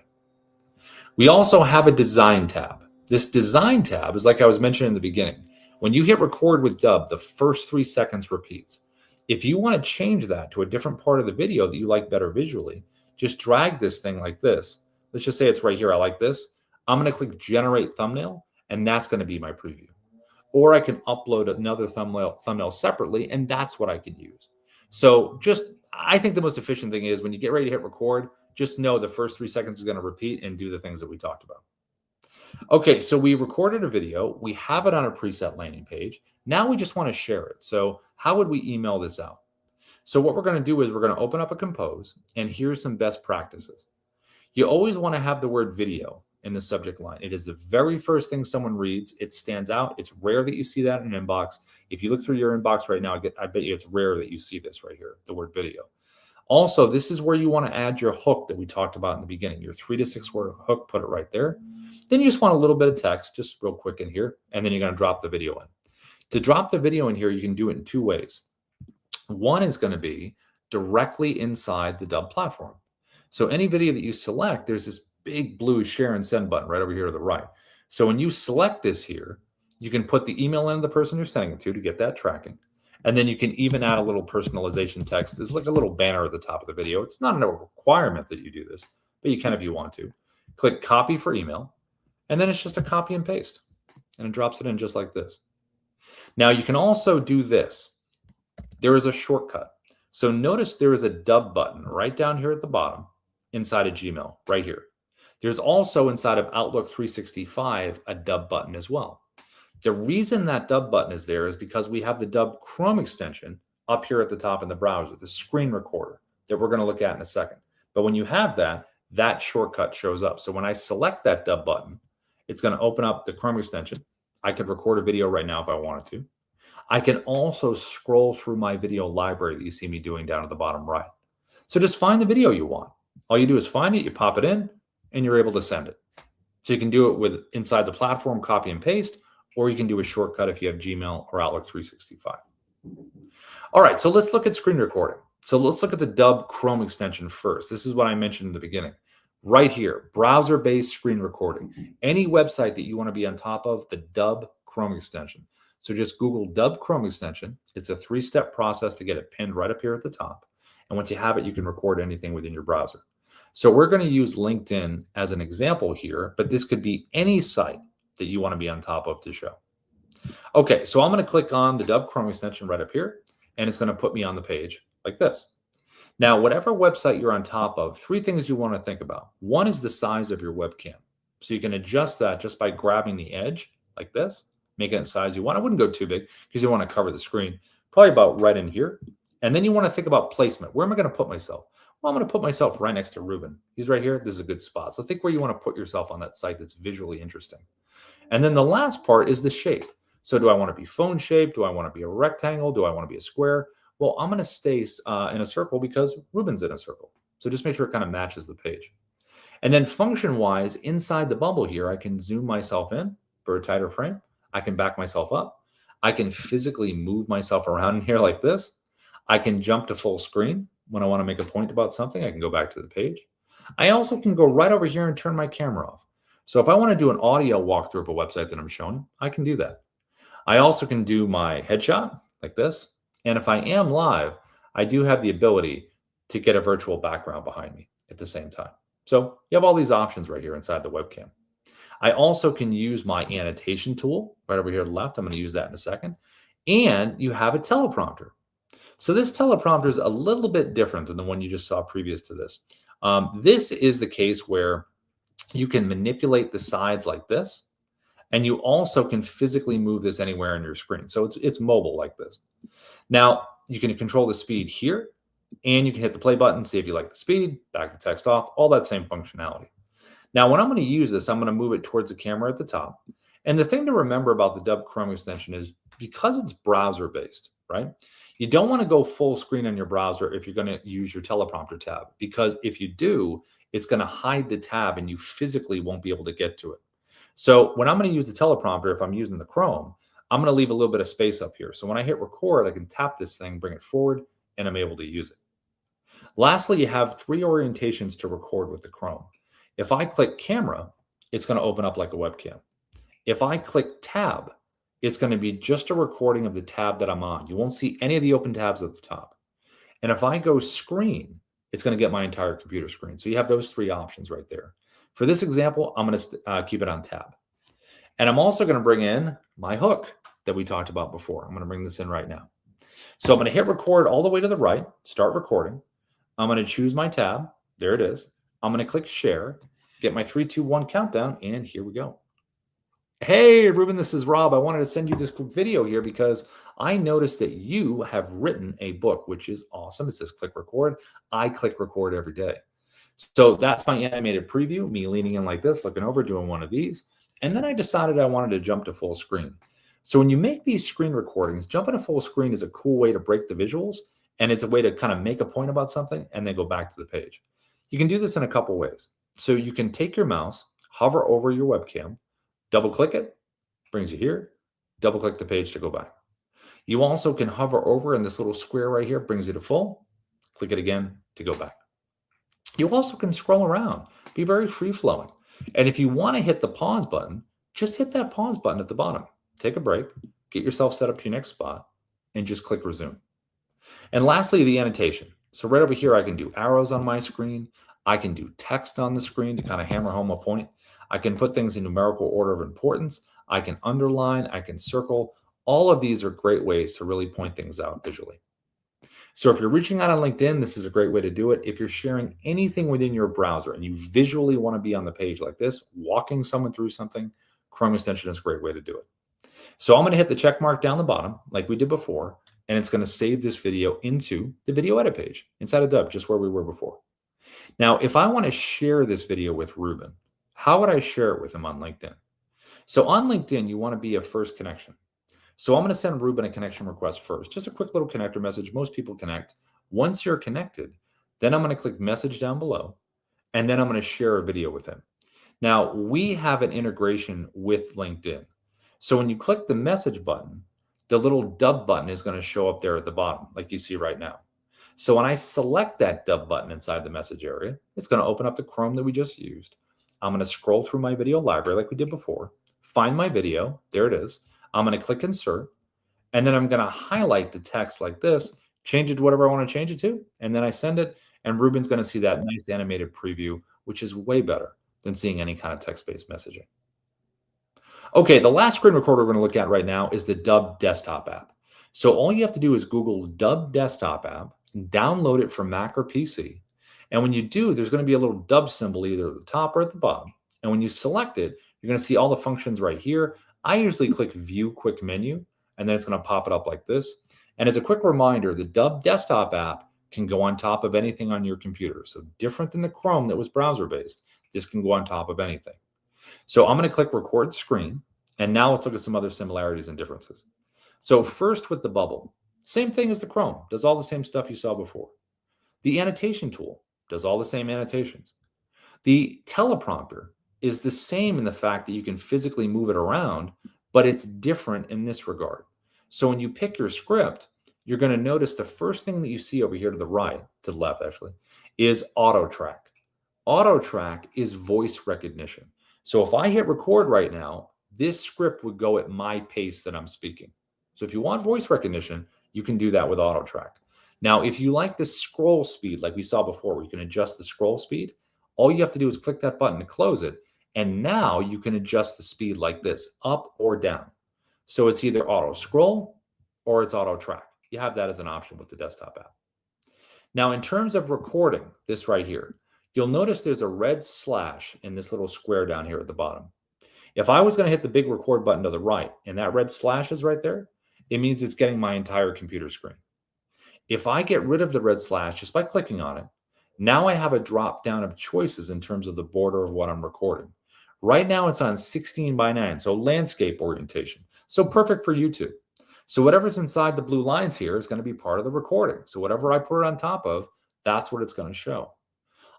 We also have a design tab. This design tab is like I was mentioning in the beginning. When you hit record with Dubb, the first 3 seconds repeats. If you want to change that to a different part of the video that you like better visually, just drag this thing like this, Let's just say it's right here. I like this. I'm going to click generate thumbnail, and that's going to be my preview. Or I can upload another thumbnail separately, and that's what I can use. So I think the most efficient thing is when you get ready to hit record, just know the first 3 seconds is going to repeat and do the things that we talked about. Okay, so we recorded a video. We have it on a preset landing page. Now we just want to share it. So how would we email this out? So what we're going to do is we're going to open up a Compose, and here's some best practices. You always want to have the word video in the subject line. It is the very first thing someone reads. It stands out. It's rare that you see that in an inbox. If you look through your inbox right now, I bet you it's rare that you see this right here, the word video. Also, this is where you want to add your hook that we talked about in the beginning, your 3 to 6 word hook, put it right there. Then you just want a little bit of text, just real quick in here, and then you're going to drop the video in. To drop the video in here, you can do it in 2 ways. One is going to be directly inside the Dubb platform. So any video that you select, there's this big blue share and send button right over here to the right. So when you select this here, you can put the email in of the person you're sending it to get that tracking. And then you can even add a little personalization text. It's like a little banner at the top of the video. It's not a requirement that you do this, but you can if you want to. Click copy for email, and then it's just a copy and paste. And it drops it in just like this. Now you can also do this. There is a shortcut. So notice there is a Dubb button right down here at the bottom inside of Gmail, right here. There's also inside of Outlook 365 a Dubb button as well. The reason that Dubb button is there is because we have the Dubb Chrome extension up here at the top in the browser, the screen recorder that we're going to look at in a second. But when you have that, that shortcut shows up. So when I select that Dubb button, it's going to open up the Chrome extension. I could record a video right now if I wanted to. I can also scroll through my video library that you see me doing down at the bottom right. So just find the video you want. All you do is find it, you pop it in, and you're able to send it. So you can do it with inside the platform, copy and paste, or you can do a shortcut if you have Gmail or Outlook 365. All right, so let's look at screen recording. So let's look at the Dubb Chrome extension first. This is what I mentioned in the beginning. Right here, browser-based screen recording. Any website that you want to be on top of, the Dubb Chrome extension. So just Google Dubb Chrome extension. It's a 3-step process to get it pinned right up here at the top. And once you have it, you can record anything within your browser. So we're going to use LinkedIn as an example here, but this could be any site that you want to be on top of to show. Okay, so I'm going to click on the Dubb Chrome extension right up here, and it's going to put me on the page like this. Now, whatever website you're on top of, 3 things you want to think about. One is the size of your webcam. So you can adjust that just by grabbing the edge like this, making it the size you want. I wouldn't go too big because you want to cover the screen, probably about right in here. And then you want to think about placement. Where am I going to put myself? Well, I'm going to put myself right next to Ruben. He's right here. This is a good spot. So think where you want to put yourself on that site that's visually interesting. And then the last part is the shape. So do I want to be phone shaped? Do I want to be a rectangle? Do I want to be a square? Well, I'm going to stay in a circle because Ruben's in a circle. So just make sure it kind of matches the page. And then function-wise, inside the bubble here, I can zoom myself in for a tighter frame. I can back myself up. I can physically move myself around in here like this. I can jump to full screen. When I want to make a point about something, I can go back to the page. I also can go right over here and turn my camera off. So if I want to do an audio walkthrough of a website that I'm showing, I can do that. I also can do my headshot like this. And if I am live, I do have the ability to get a virtual background behind me at the same time. So you have all these options right here inside the webcam. I also can use my annotation tool right over here to the left. I'm going to use that in a second. And you have a teleprompter. So this teleprompter is a little bit different than the one you just saw previous to this. This is the case where you can manipulate the sides like this. And you also can physically move this anywhere on your screen. So it's mobile like this. Now, you can control the speed here, and you can hit the play button, see if you like the speed, back the text off, all that same functionality. Now, when I'm going to use this, I'm going to move it towards the camera at the top. And the thing to remember about the Dubb Chrome extension is because it's browser-based, right? You don't want to go full screen on your browser if you're going to use your teleprompter tab, because if you do, it's going to hide the tab and you physically won't be able to get to it. So when I'm going to use the teleprompter, if I'm using the Chrome, I'm going to leave a little bit of space up here. So when I hit record, I can tap this thing, bring it forward, and I'm able to use it. Lastly, you have 3 orientations to record with the Chrome. If I click camera, it's going to open up like a webcam. If I click tab, it's going to be just a recording of the tab that I'm on. You won't see any of the open tabs at the top. And if I go screen, it's going to get my entire computer screen. So you have those three options right there. For this example, I'm going to keep it on tab. And I'm also going to bring in my hook that we talked about before. I'm going to bring this in right now. So I'm going to hit record all the way to the right, start recording. I'm going to choose my tab. There it is. I'm going to click share, get my 3, 2, 1 countdown, and here we go. Hey, Ruben, this is Rob. I wanted to send you this quick video here because I noticed that you have written a book, which is awesome. It says click record. I click record every day. So that's my animated preview, me leaning in like this, looking over, doing one of these. And then I decided I wanted to jump to full screen. So when you make these screen recordings, jumping to full screen is a cool way to break the visuals. And it's a way to kind of make a point about something and then go back to the page. You can do this in a couple ways. So you can take your mouse, hover over your webcam, double click it, brings you here, double click the page to go back. You also can hover over in this little square right here, brings you to full, click it again to go back. You also can scroll around, be very free flowing. And if you want to hit the pause button, just hit that pause button at the bottom. Take a break, get yourself set up to your next spot, and just click resume. And lastly, the annotation. So right over here, I can do arrows on my screen. I can do text on the screen to kind of hammer home a point. I can put things in numerical order of importance. I can underline, I can circle. All of these are great ways to really point things out visually. So if you're reaching out on LinkedIn, this is a great way to do it. If you're sharing anything within your browser and you visually want to be on the page like this, walking someone through something, Chrome extension is a great way to do it. So I'm going to hit the check mark down the bottom like we did before, and it's going to save this video into the video edit page inside of Dubb, just where we were before. Now, if I want to share this video with Ruben, how would I share it with him on LinkedIn? So on LinkedIn, you want to be a first connection. So I'm going to send Ruben a connection request first, just a quick little connector message. Most people connect. Once you're connected, then I'm going to click message down below, and then I'm going to share a video with him. Now, we have an integration with LinkedIn. So when you click the message button, the little Dubb button is going to show up there at the bottom, like you see right now. So when I select that Dubb button inside the message area, it's going to open up the Chrome that we just used. I'm going to scroll through my video library like we did before, find my video. There it is. I'm going to click insert, and then I'm going to highlight the text like this, change it to whatever I want to change it to, and then I send it, and Ruben's going to see that nice animated preview, which is way better than seeing any kind of text-based messaging. Okay, the last screen recorder we're going to look at right now is the Dubb desktop app. So all you have to do is Google Dubb desktop app, download it from Mac or PC. And when you do, there's going to be a little Dubb symbol either at the top or at the bottom. And when you select it, you're going to see all the functions right here. I usually click View Quick Menu, and then it's going to pop it up like this. And as a quick reminder, the Dubb desktop app can go on top of anything on your computer. So different than the Chrome that was browser-based, this can go on top of anything. So I'm going to click Record Screen, and now let's look at some other similarities and differences. So first with the bubble, same thing as the Chrome, does all the same stuff you saw before. The annotation tool does all the same annotations. The teleprompter is the same in the fact that you can physically move it around, but it's different in this regard. So when you pick your script, you're going to notice the first thing that you see over here to the right, to the left actually, is auto track. Auto track is voice recognition. So if I hit record right now, this script would go at my pace that I'm speaking. So if you want voice recognition, you can do that with auto track. Now, if you like the scroll speed, like we saw before, where you can adjust the scroll speed, all you have to do is click that button to close it. And now you can adjust the speed like this, up or down. So it's either auto scroll or it's auto track. You have that as an option with the desktop app. Now, in terms of recording, this right here, you'll notice there's a red slash in this little square down here at the bottom. If I was going to hit the big record button to the right and that red slash is right there, it means it's getting my entire computer screen. If I get rid of the red slash just by clicking on it, now I have a drop down of choices in terms of the border of what I'm recording. Right now it's on 16:9, so landscape orientation. So perfect for YouTube. So whatever's inside the blue lines here is going to be part of the recording. So whatever I put it on top of, that's what it's going to show.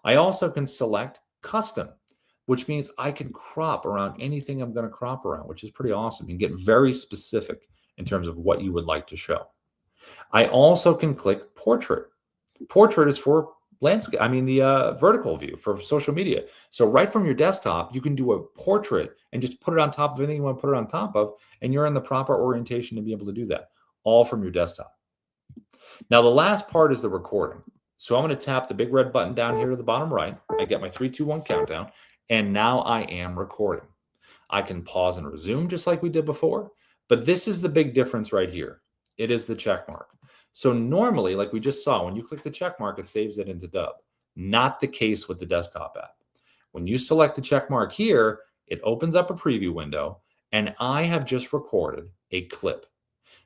I also can select custom, which means I can crop around anything I'm going to crop around, which is pretty awesome. You can get very specific in terms of what you would like to show. I also can click portrait. Portrait is for landscape, the vertical view for social media. So right from your desktop, you can do a portrait and just put it on top of anything you want to put it on top of, and you're in the proper orientation to be able to do that, all from your desktop. Now, the last part is the recording. So I'm going to tap the big red button down here to the bottom right. I get my 3, 2, 1 countdown, and now I am recording. I can pause and resume just like we did before, but this is the big difference right here. It is the check mark. So normally, like we just saw, when you click the check mark, it saves it into Dubb. Not the case with the desktop app. When you select the check mark here, it opens up a preview window, and I have just recorded a clip.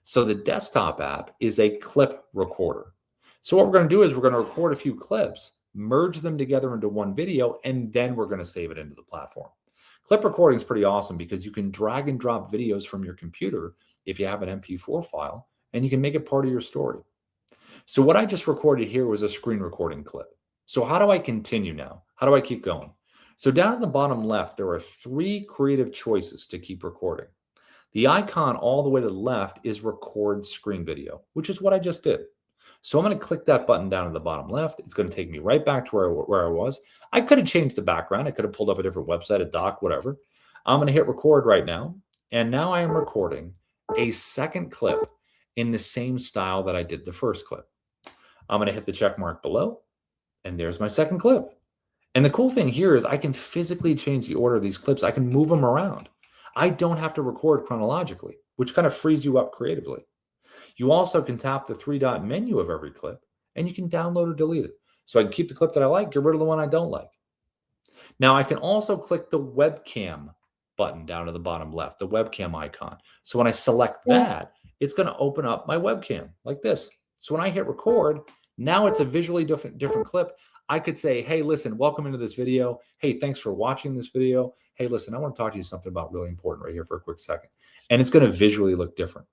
So the desktop app is a clip recorder. So what we're going to do is we're going to record a few clips, merge them together into one video, and then we're going to save it into the platform. Clip recording is pretty awesome because you can drag and drop videos from your computer if you have an MP4 file, and you can make it part of your story. So what I just recorded here was a screen recording clip. So how do I continue now? How do I keep going? So down at the bottom left, there are 3 creative choices to keep recording. The icon all the way to the left is record screen video, which is what I just did. So I'm going to click that button down at the bottom left. It's going to take me right back to where I was. I could have changed the background. I could have pulled up a different website, a doc, whatever. I'm going to hit record right now. And now I am recording a second clip in the same style that I did the first clip. I'm going to hit the check mark below. And there's my second clip. And the cool thing here is I can physically change the order of these clips. I can move them around. I don't have to record chronologically, which kind of frees you up creatively. You also can tap the 3-dot menu of every clip, and you can download or delete it. So I can keep the clip that I like, get rid of the one I don't like. Now I can also click the webcam button down to the bottom left, the webcam icon. So when I select that, it's going to open up my webcam like this. So when I hit record, now it's a visually different clip. I could say, hey, listen, welcome into this video. Hey, thanks for watching this video. Hey, listen, I want to talk to you something about really important right here for a quick second. And it's going to visually look different.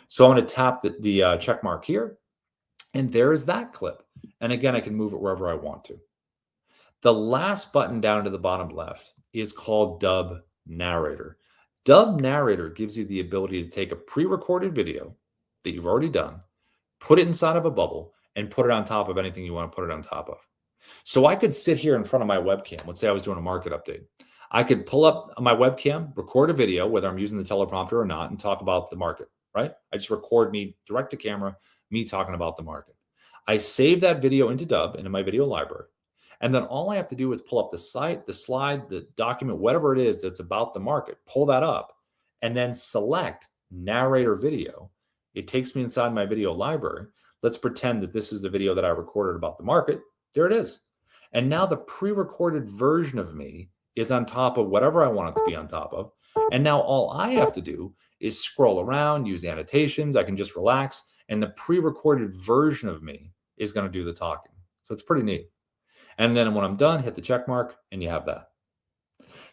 So I'm going to tap the check mark here, and there is that clip. And again, I can move it wherever I want to. The last button down to the bottom left is called Dubb Narrator. Dubb Narrator gives you the ability to take a pre-recorded video that you've already done, put it inside of a bubble, and put it on top of anything you want to put it on top of. So I could sit here in front of my webcam. Let's say I was doing a market update. I could pull up my webcam, record a video, whether I'm using the teleprompter or not, and talk about the market, right? I just record me direct to camera, me talking about the market. I save that video into Dubb, into my video library. And then all I have to do is pull up the slide, the document, whatever it is that's about the market, pull that up, and then select narrator video. It takes me inside my video library. Let's pretend that this is the video that I recorded about the market. There it is. And now the pre-recorded version of me is on top of whatever I want it to be on top of. And now all I have to do is scroll around, use annotations. I can just relax. And the pre-recorded version of me is going to do the talking. So it's pretty neat. And then when I'm done, hit the check mark and you have that.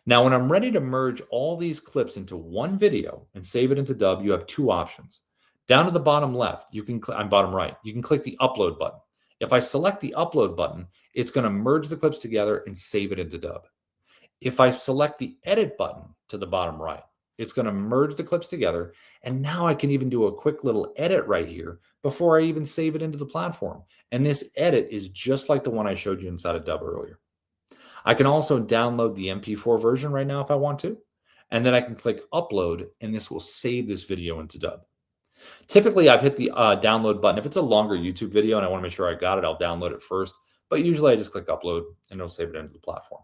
Now, when I'm ready to merge all these clips into one video and save it into Dubb, you have 2 options. Down to the bottom left, you can bottom right, you can click the upload button. If I select the upload button, it's going to merge the clips together and save it into Dubb. If I select the edit button to the bottom right, it's going to merge the clips together. And now I can even do a quick little edit right here before I even save it into the platform. And this edit is just like the one I showed you inside of Dubb earlier. I can also download the MP4 version right now if I want to. And then I can click upload, and this will save this video into Dubb. Typically, I've hit the download button. If it's a longer YouTube video and I want to make sure I got it, I'll download it first. But usually I just click upload and it'll save it into the platform.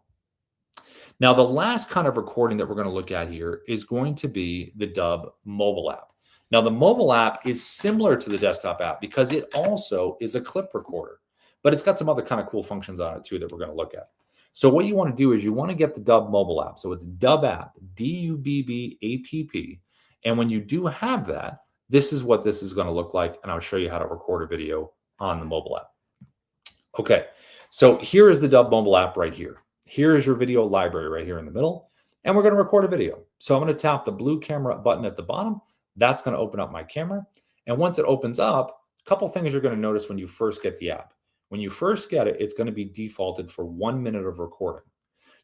Now, the last kind of recording that we're going to look at here is going to be the Dubb mobile app. Now, the mobile app is similar to the desktop app because it also is a clip recorder, but it's got some other kind of cool functions on it too that we're going to look at. So what you want to do is you want to get the Dubb mobile app. So it's Dubb app, D-U-B-B-A-P-P. And when you do have that, this is what this is going to look like, and I'll show you how to record a video on the mobile app. Okay, so here is the Dubb mobile app right here. Here is your video library right here in the middle, and we're going to record a video. So I'm going to tap the blue camera button at the bottom. That's going to open up my camera, and once it opens up, a couple things you're going to notice when you first get the app. When you first get it, it's going to be defaulted for 1 minute of recording.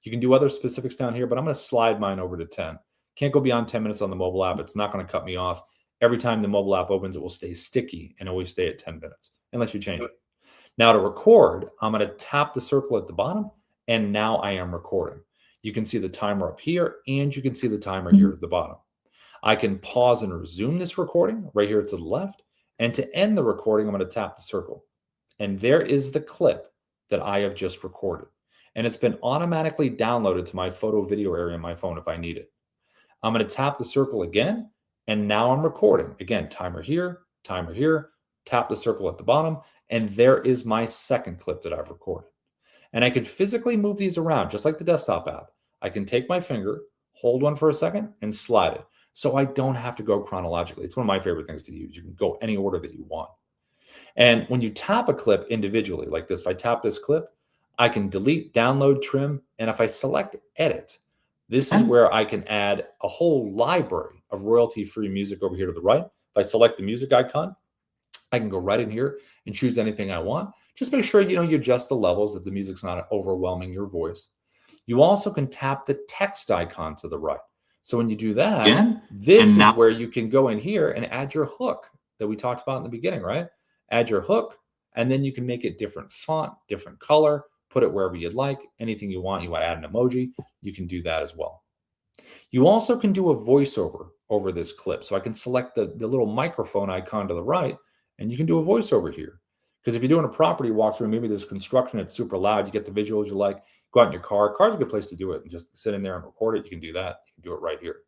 You can do other specifics down here, but I'm going to slide mine over to 10. Can't go beyond 10 minutes on the mobile app. It's not going to cut me off. Every time the mobile app opens, it will stay sticky and always stay at 10 minutes, unless you change it. Now to record, I'm going to tap the circle at the bottom, and now I am recording. You can see the timer up here, and you can see the timer here at the bottom. I can pause and resume this recording right here to the left, and to end the recording, I'm going to tap the circle. And there is the clip that I have just recorded. And it's been automatically downloaded to my photo video area on my phone if I need it. I'm going to tap the circle again, and now I'm recording. Again, timer here, tap the circle at the bottom, and there is my second clip that I've recorded. And I can physically move these around just like the desktop app. I can take my finger, hold one for a second, and slide it. So I don't have to go chronologically. It's one of my favorite things to use. You can go any order that you want. And when you tap a clip individually like this, if I tap this clip, I can delete, download, trim, and if I select edit, this is where I can add a whole library of royalty-free music over here to the right. If I select the music icon, I can go right in here and choose anything I want. Just make sure you adjust the levels that the music's not overwhelming your voice. You also can tap the text icon to the right. So when you do that, this is where you can go in here and add your hook that we talked about in the beginning, right? Add your hook, and then you can make it different font, different color, put it wherever you'd like, anything you want. You want to add an emoji, you can do that as well. You also can do a voiceover over this clip. So I can select the little microphone icon to the right, and you can do a voiceover here. Because if you're doing a property walkthrough, maybe there's construction, it's super loud, you get the visuals you like, go out in your car. Car's a good place to do it and just sit in there and record it. You can do that. You can do it right here.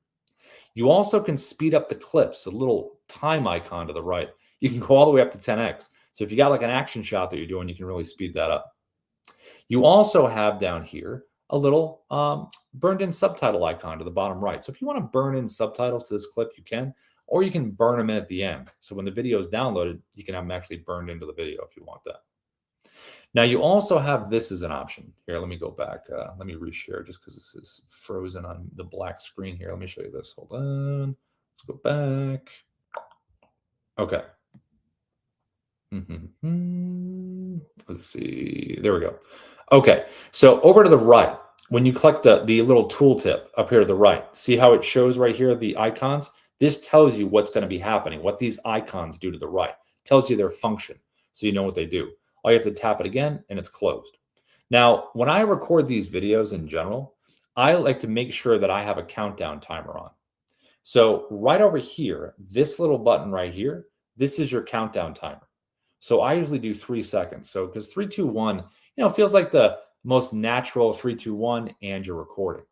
You also can speed up the clips, a little time icon to the right. You can go all the way up to 10x. So if you got like an action shot that you're doing, you can really speed that up. You also have down here a little burned in subtitle icon to the bottom right. So if you want to burn in subtitles to this clip, you can, or you can burn them in at the end. So when the video is downloaded, you can have them actually burned into the video if you want that. Now you also have this as an option. Here, let me go back. Let me reshare just because this is frozen on the black screen here. Let me show you this. Hold on. Let's go back. Okay. Let's see. There we go. Okay. So over to the right, when you click the little tooltip up here to the right, see how it shows right here, the icons? This tells you what's going to be happening, what these icons do to the right. It tells you their function, so you know what they do. All you have to tap it again, and it's closed. Now, when I record these videos in general, I like to make sure that I have a countdown timer on. So right over here, this little button right here, this is your countdown timer. So I usually do 3 seconds. So because 3, 2, 1, feels like the most natural 3, 2, 1, and you're recording.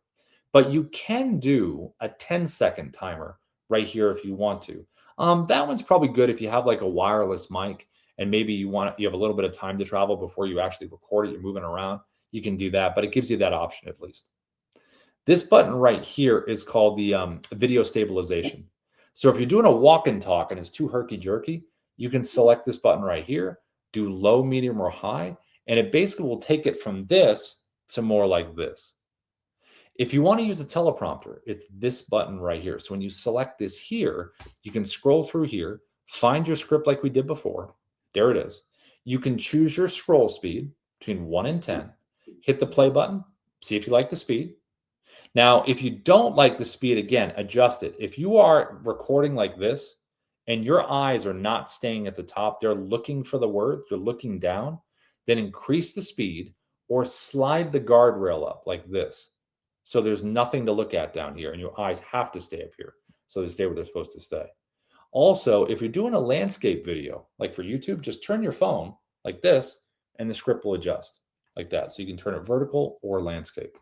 But you can do a 10-second timer right here if you want to. That one's probably good if you have like a wireless mic and maybe you have a little bit of time to travel before you actually record it. You're moving around. You can do that, but it gives you that option at least. This button right here is called the video stabilization. So if you're doing a walk and talk and it's too herky-jerky, you can select this button right here, do low, medium, or high, and it basically will take it from this to more like this. If you want to use a teleprompter, it's this button right here. So when you select this here, you can scroll through here, find your script like we did before. There it is. You can choose your scroll speed between 1 and 10, hit the play button, see if you like the speed. Now, if you don't like the speed, again, adjust it. If you are recording like this and your eyes are not staying at the top, they're looking for the words, they're looking down, then increase the speed or slide the guardrail up like this. So there's nothing to look at down here and your eyes have to stay up here. So they stay where they're supposed to stay. Also, if you're doing a landscape video, like for YouTube, just turn your phone like this and the script will adjust like that. So you can turn it vertical or landscape.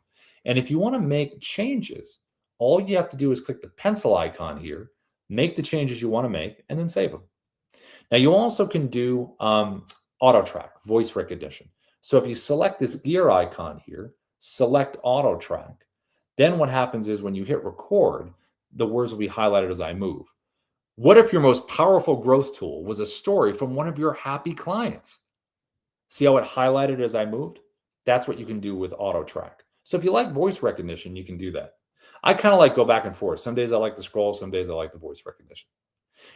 And if you want to make changes, all you have to do is click the pencil icon here, make the changes you want to make, and then save them. Now, you also can do auto track, voice recognition. So if you select this gear icon here, select auto track, then what happens is when you hit record, the words will be highlighted as I move. What if your most powerful growth tool was a story from one of your happy clients? See how it highlighted as I moved? That's what you can do with auto track. So if you like voice recognition, you can do that. I kind of like go back and forth. Some days I like the scroll, some days I like the voice recognition.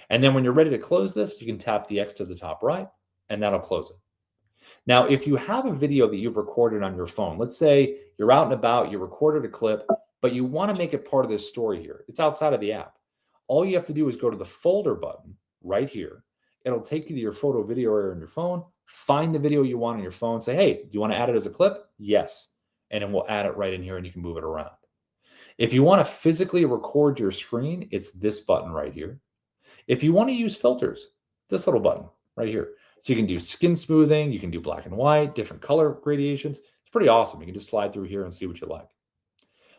And then when you're ready to close this, you can tap the X to the top right, and that'll close it. Now, if you have a video that you've recorded on your phone, let's say you're out and about, you recorded a clip, but you want to make it part of this story here. It's outside of the app. All you have to do is go to the folder button right here. It'll take you to your photo video area on your phone, find the video you want on your phone, say, hey, do you want to add it as a clip? Yes. And then we'll add it right in here and you can move it around. If you want to physically record your screen, it's this button right here. If you want to use filters, this little button right here. So you can do skin smoothing, you can do black and white, different color gradations. It's pretty awesome. You can just slide through here and see what you like.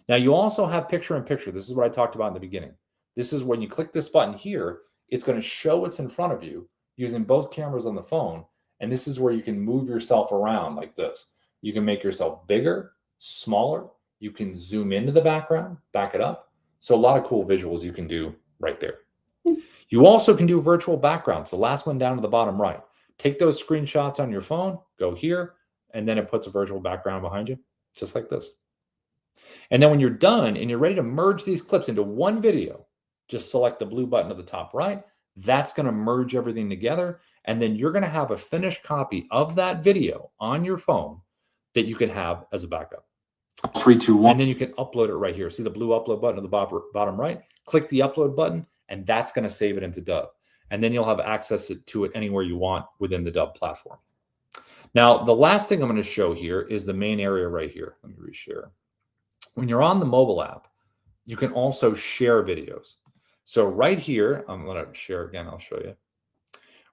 Now you also have picture in picture. This is what I talked about in the beginning. This is when you click this button here, it's going to show what's in front of you using both cameras on the phone. And this is where you can move yourself around like this. You can make yourself bigger, smaller. You can zoom into the background, back it up. So a lot of cool visuals you can do right there. You also can do virtual backgrounds. The last one down to the bottom right. Take those screenshots on your phone, go here, and then it puts a virtual background behind you, just like this. And then when you're done and you're ready to merge these clips into one video, just select the blue button at the top right. That's going to merge everything together. And then you're going to have a finished copy of that video on your phone that you can have as a backup. 3, 2, 1. And then you can upload it right here. See the blue upload button at the bottom right? Click the upload button, and that's going to save it into Dubb. And then you'll have access to it anywhere you want within the Dubb platform. Now, the last thing I'm going to show here is the main area right here. Let me reshare. When you're on the mobile app, you can also share videos. So right here, I'm going to share again. I'll show you.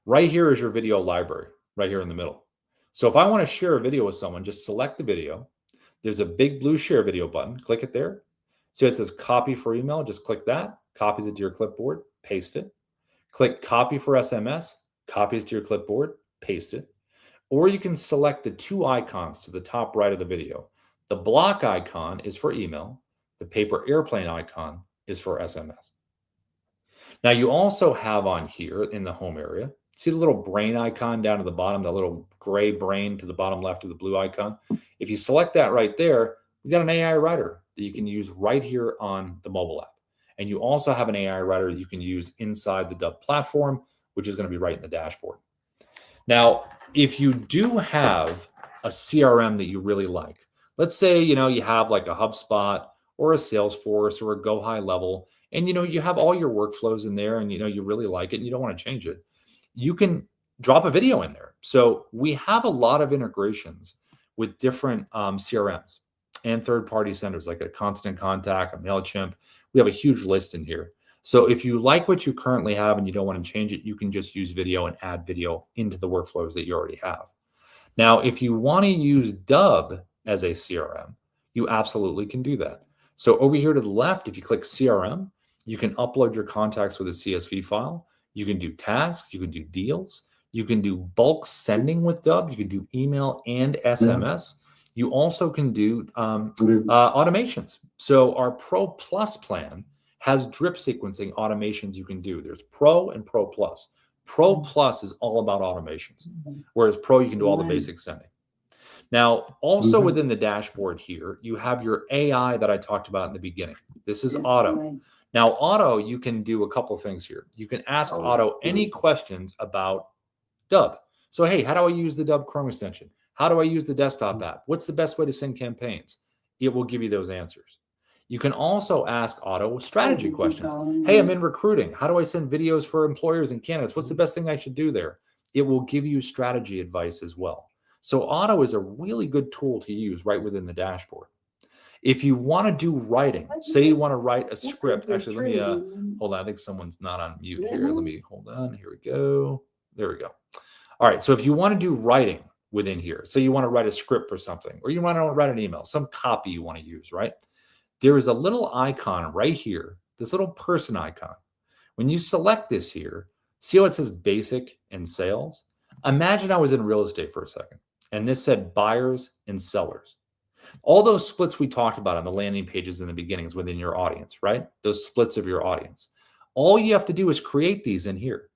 Right here is your video library, right here in the middle. So if I want to share a video with someone, just select the video. There's a big blue share video button. Click it there. So it says copy for email. Just click that. Copies it to your clipboard. Paste it. Click copy for SMS. Copies to your clipboard. Paste it. Or you can select the two icons to the top right of the video. The block icon is for email. The paper airplane icon is for SMS. Now you also have on here in the home area, see the little brain icon down at the bottom, the little gray brain to the bottom left of the blue icon. If you select that right there, we got an AI writer that you can use right here on the mobile app. And you also have an AI writer that you can use inside the Dubb platform, which is going to be right in the dashboard. Now, if you do have a CRM that you really like, let's say, you have like a HubSpot or a Salesforce or a Go High Level, and, you have all your workflows in there and, you really like it and you don't want to change it. You can drop a video in there. So we have a lot of integrations with different CRMs and third-party senders like a Constant Contact, a MailChimp. We have a huge list in here. So if you like what you currently have and you don't want to change it, you can just use video and add video into the workflows that you already have. Now, if you want to use Dubb as a CRM, you absolutely can do that. So over here to the left, if you click CRM, you can upload your contacts with a CSV file. You can do tasks. You can do deals. You can do bulk sending with Dubb. You can do email and SMS. You also can do automations. So our Pro Plus plan has drip sequencing automations you can do. There's Pro and Pro Plus. Pro Plus is all about automations, whereas Pro, you can do all the basic sending. Now, also within the dashboard here, you have your AI that I talked about in the beginning. This is Auto. Now, Auto, you can do a couple things here. You can ask Auto any questions about Dubb. So, hey, how do I use the Dubb Chrome extension? How do I use the desktop app? What's the best way to send campaigns? It will give you those answers. You can also ask Auto strategy questions. Hey, I'm in recruiting. How do I send videos for employers and candidates? What's the best thing I should do there? It will give you strategy advice as well. So Auto is a really good tool to use right within the dashboard. If you want to do writing, say you want to write a script. Actually, let me hold on. I think someone's not on mute here. Let me hold on. Here we go. There we go. All right. So if you want to do writing within here, say you want to write a script for something, or you want to write an email, some copy you want to use, right? There is a little icon right here, this little person icon. When you select this here, see how it says basic and sales? Imagine I was in real estate for a second, and this said buyers and sellers. All those splits we talked about on the landing pages in the beginnings within your audience, right? Those splits of your audience. All you have to do is create these in here.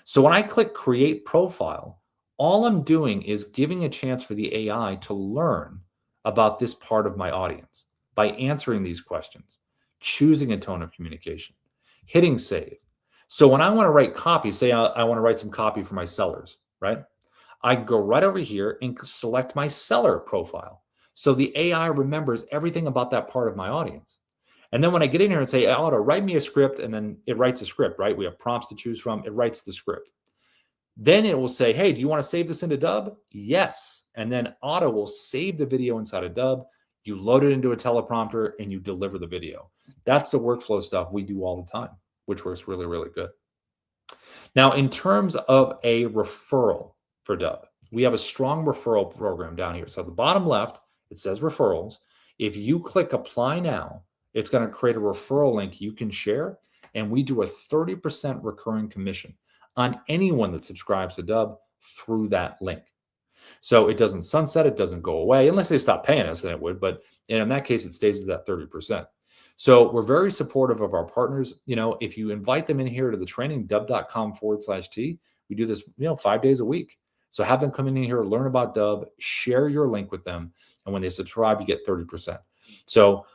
So when I click create profile, all I'm doing is giving a chance for the AI to learn about this part of my audience by answering these questions, choosing a tone of communication, hitting save. So when I want to write copy, say I want to write some copy for my sellers, right? I can go right over here and select my seller profile. So the AI remembers everything about that part of my audience. And then when I get in here and say, Auto, write me a script, and then it writes a script, right? We have prompts to choose from. It writes the script. Then it will say, hey, do you want to save this into Dubb? Yes. And then Auto will save the video inside of Dubb. You load it into a teleprompter and you deliver the video. That's the workflow stuff we do all the time, which works really, really good. Now, in terms of a referral for for Dubb. We have a strong referral program down here. So at the bottom left, it says referrals. If you click apply now, it's going to create a referral link you can share. And we do a 30% recurring commission on anyone that subscribes to Dubb through that link. So it doesn't sunset, it doesn't go away, unless they stop paying us, then it would. But in that case, it stays at that 30%. So we're very supportive of our partners. If you invite them in here to the training, dubb.com/T, we do this, 5 days a week. So have them come in here, learn about Dubb, share your link with them. And when they subscribe, you get 30%. So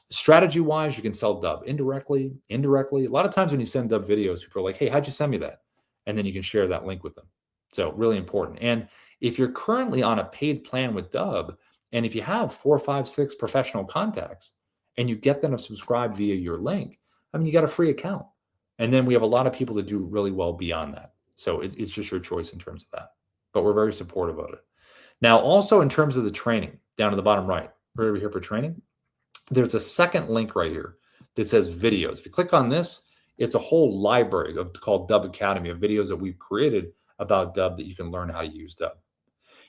strategy-wise, you can sell Dubb indirectly. A lot of times when you send Dubb videos, people are like, hey, how'd you send me that? And then you can share that link with them. So really important. And if you're currently on a paid plan with Dubb, and if you have 4, 5, 6 professional contacts, and you get them to subscribe via your link, you got a free account. And then we have a lot of people that do really well beyond that. So it's just your choice in terms of that. But we're very supportive of it. Now, also in terms of the training, down to the bottom right, right over here for training, there's a second link right here that says videos. If you click on this, it's a whole library called Dubb Academy of videos that we've created about Dubb that you can learn how to use Dubb.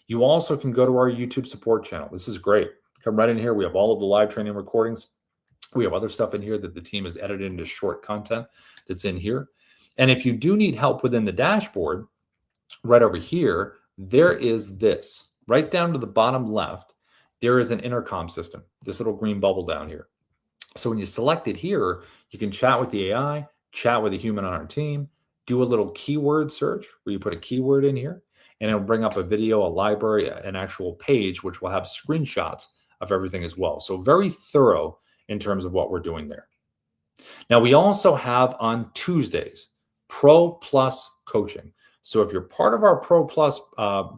You also can go to our YouTube support channel. This is great. Come right in here. We have all of the live training recordings. We have other stuff in here that the team has edited into short content that's in here. And if you do need help within the dashboard, right over here, there is this. Right down to the bottom left, there is an intercom system, this little green bubble down here. So when you select it here, you can chat with the AI, chat with a human on our team, do a little keyword search where you put a keyword in here, and it'll bring up a video, a library, an actual page, which will have screenshots of everything as well. So very thorough in terms of what we're doing there. Now, we also have on Tuesdays, Pro Plus coaching. So if you're part of our Pro Plus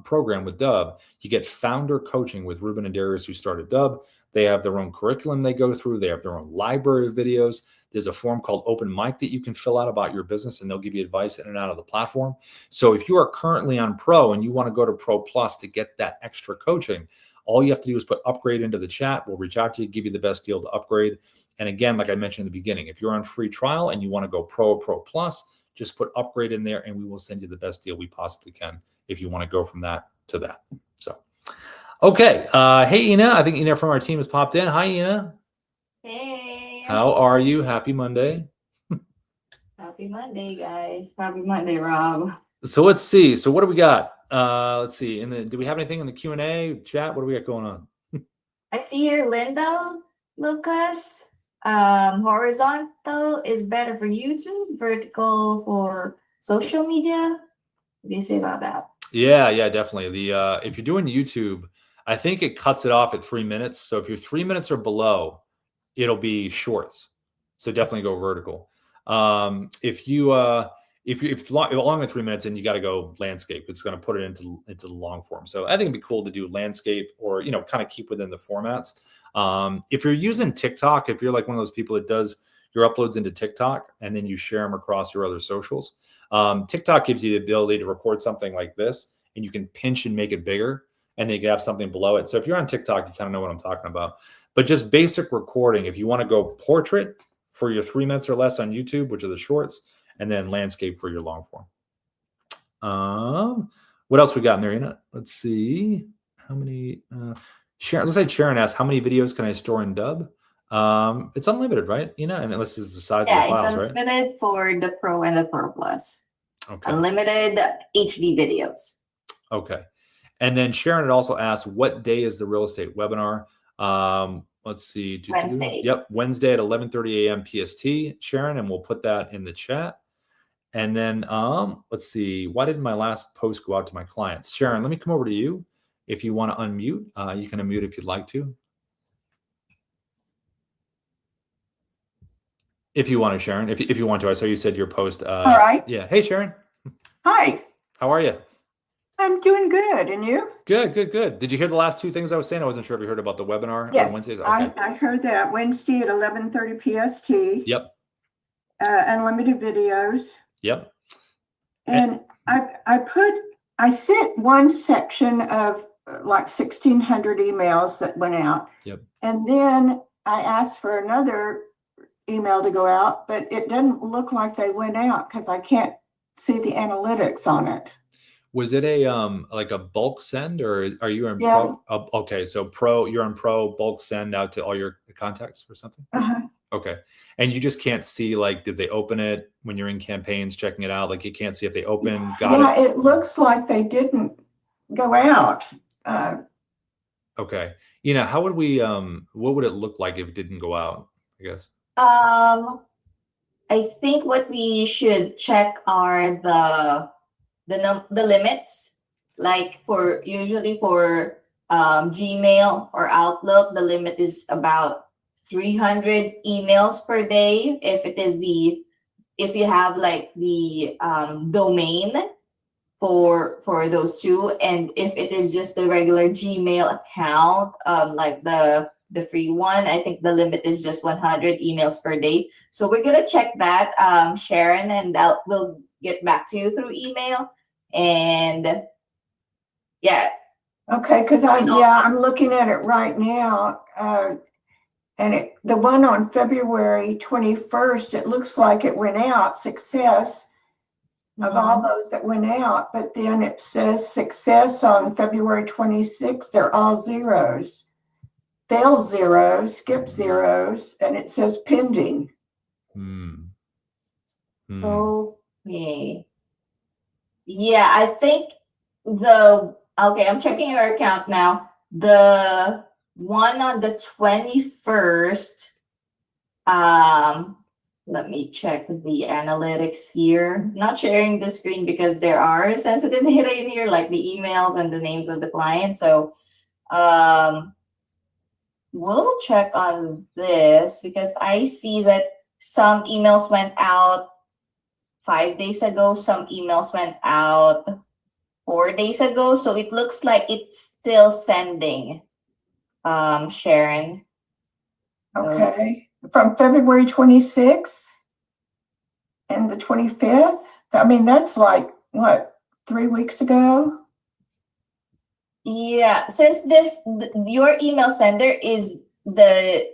program with Dubb, you get founder coaching with Ruben and Darius, who started Dubb. They have their own curriculum they go through. They have their own library of videos. There's a form called Open Mic that you can fill out about your business, and they'll give you advice in and out of the platform. So if you are currently on Pro and you want to go to Pro Plus to get that extra coaching, all you have to do is put upgrade into the chat. We'll reach out to you, give you the best deal to upgrade. And again, like I mentioned in the beginning, if you're on free trial and you want to go Pro or Pro Plus, just put upgrade in there and we will send you the best deal we possibly can if you want to go from that to that. So, okay. Hey, Ina. I think Ina from our team has popped in. Hi, Ina. Hey. How are you? Happy Monday. Happy Monday, guys. Happy Monday, Rob. So let's see. So what do we got? Let's see. Do we have anything in the Q&A chat? What do we got going on? I see here Linda, Lucas. Horizontal is better for YouTube, vertical for social media. What do you say about that? Yeah, definitely. If you're doing YouTube, I think it cuts it off at 3 minutes. So if you're 3 minutes or below, it'll be shorts. So definitely go vertical. If it's longer than 3 minutes, and you got to go landscape, it's going to put it into the long form. So I think it'd be cool to do landscape or kind of keep within the formats. If you're using TikTok, if you're like one of those people that does your uploads into TikTok and then you share them across your other socials, TikTok gives you the ability to record something like this, and you can pinch and make it bigger, and then you can have something below it. So if you're on TikTok, you kind of know what I'm talking about. But just basic recording, if you want to go portrait for your 3 minutes or less on YouTube, which are the shorts, and then landscape for your long form. What else we got in there, Ina? Let's see. How many? Sharon, looks like Sharon asked, how many videos can I store in Dubb? It's unlimited, right, Ina? And unless it's the size of the files, right? It's unlimited for the Pro and the Pro Plus. Okay. Unlimited HD videos. Okay. And then Sharon had also asked, what day is the real estate webinar? Let's see. Wednesday. Yep, Wednesday at 11:30 a.m. PST, Sharon, and we'll put that in the chat. And then let's see. Why didn't my last post go out to my clients? Sharon, let me come over to you. If you want to unmute, you can unmute if you'd like to. If you want to, Sharon. If you want to. I saw you said your post. All right. Yeah. Hey, Sharon. Hi. How are you? I'm doing good. And you? Good. Did you hear the last two things I was saying? I wasn't sure if you heard about the webinar on Wednesdays. Okay. I heard that Wednesday at 11:30 PST. Yep. Unlimited videos. Yep. And I sent one section of like 1,600 emails that went out. Yep. And then I asked for another email to go out, but it doesn't look like they went out because I can't see the analytics on it. Was it a like a bulk send, or are you in Yeah. pro? Okay, so you're on pro bulk send out to all your contacts or something. Uh-huh. Okay, and you just can't see, like, did they open it when you're in campaigns checking it out? Like, you can't see if they opened, got It looks like they didn't go out. Okay, how would we what would it look like if it didn't go out? I guess. I think what we should check are the limits. Like usually for Gmail or Outlook, the limit is about 300 emails per day. If you have like the domain for those two, and if it is just the regular Gmail account, like the free one, I think the limit is just 100 emails per day. So we're gonna check that, Sharon, and we'll get back to you through email. And yeah. Okay, because I'm looking at it right now. And the one on February 21st, it looks like it went out, success of all those that went out. But then it says success on February 26th, they're all zeros. Fail zeros, skip zeros, and it says pending. Okay. Yeah, I think I'm checking your account now. The one on the 21st, let me check the analytics here. Not sharing the screen because there are sensitive data in here, like the emails and the names of the client. So we'll check on this because I see that some emails went out 5 days ago, some emails went out 4 days ago. So it looks like it's still sending, Sharon. Okay. From February 26th and the 25th. I mean, that's like, what, 3 weeks ago? Yeah, since your email sender is the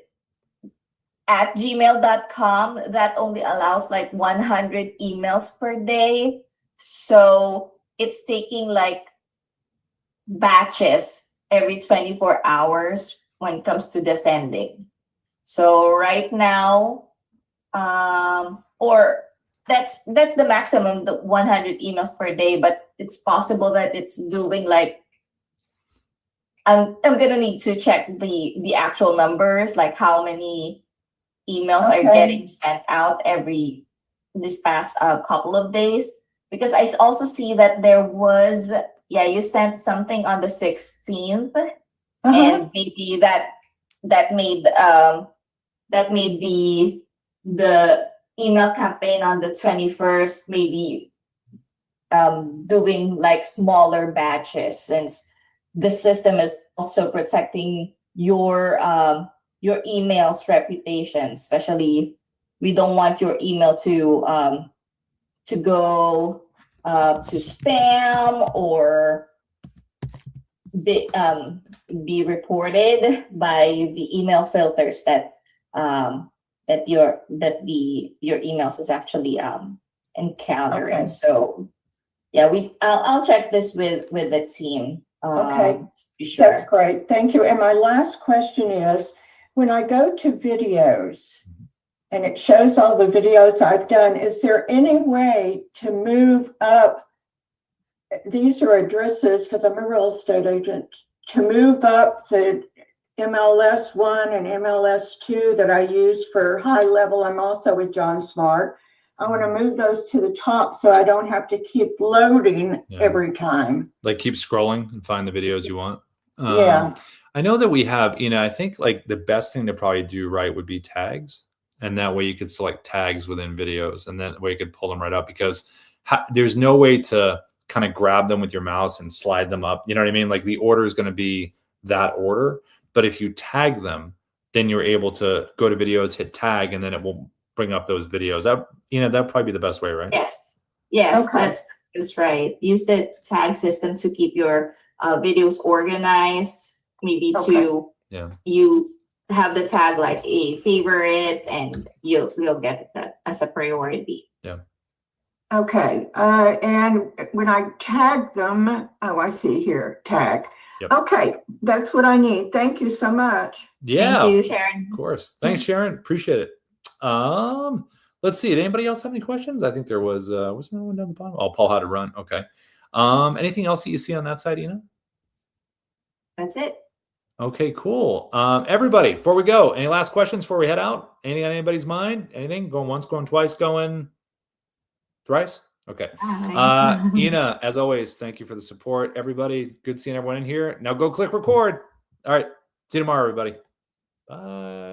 at gmail.com, that only allows like 100 emails per day. So it's taking like batches every 24 hours when it comes to the sending. So right now, or that's the maximum, the 100 emails per day, but it's possible that it's doing like, I'm gonna need to check the actual numbers, like how many emails are getting sent out this past couple of days, because I also see that there was, you sent something on the 16th, and maybe that made the email campaign on the 21st maybe doing like smaller batches, since the system is also protecting your email's reputation. Especially, we don't want your email to go to spam or be reported by the email filters that your emails is actually encountering. Okay. So I'll check this with the team. Okay, to be sure. that's great. Thank you. And my last question is, when I go to videos and it shows all the videos I've done, is there any way to move up? These are addresses, because I'm a real estate agent, to move up the MLS 1 and MLS 2 that I use for high level. I'm also with John Smart. I want to move those to the top so I don't have to keep loading every time. Like, keep scrolling and find the videos you want. I know that we have, I think like the best thing to probably do right would be tags. And that way you could select tags within videos, and that way you could pull them right up, because there's no way to kind of grab them with your mouse and slide them up. You know what I mean? Like, the order is going to be that order. But if you tag them, then you're able to go to videos, hit tag, and then it will bring up those videos. That'd probably be the best way, right? Yes, Okay. that's right. Use the tag system to keep your videos organized. Maybe you have the tag like a favorite, and you'll get that as a priority. Yeah. Okay, and when I tag them, oh, I see here, tag. Yep. Okay, that's what I need. Thank you so much. Yeah, Thank you, Sharon. of course. Thanks, Sharon. Appreciate it. Let's see. Did anybody else have any questions? I think there was there one down the bottom? Oh, Paul had to run. Okay. Anything else that you see on that side, Ina? That's it. Okay, cool. Everybody, before we go, any last questions before we head out? Anything on anybody's mind? Anything? Going once, going twice, going thrice? Okay. Ina, as always, thank you for the support. Everybody, good seeing everyone in here. Now go click record. All right. See you tomorrow, everybody. Bye.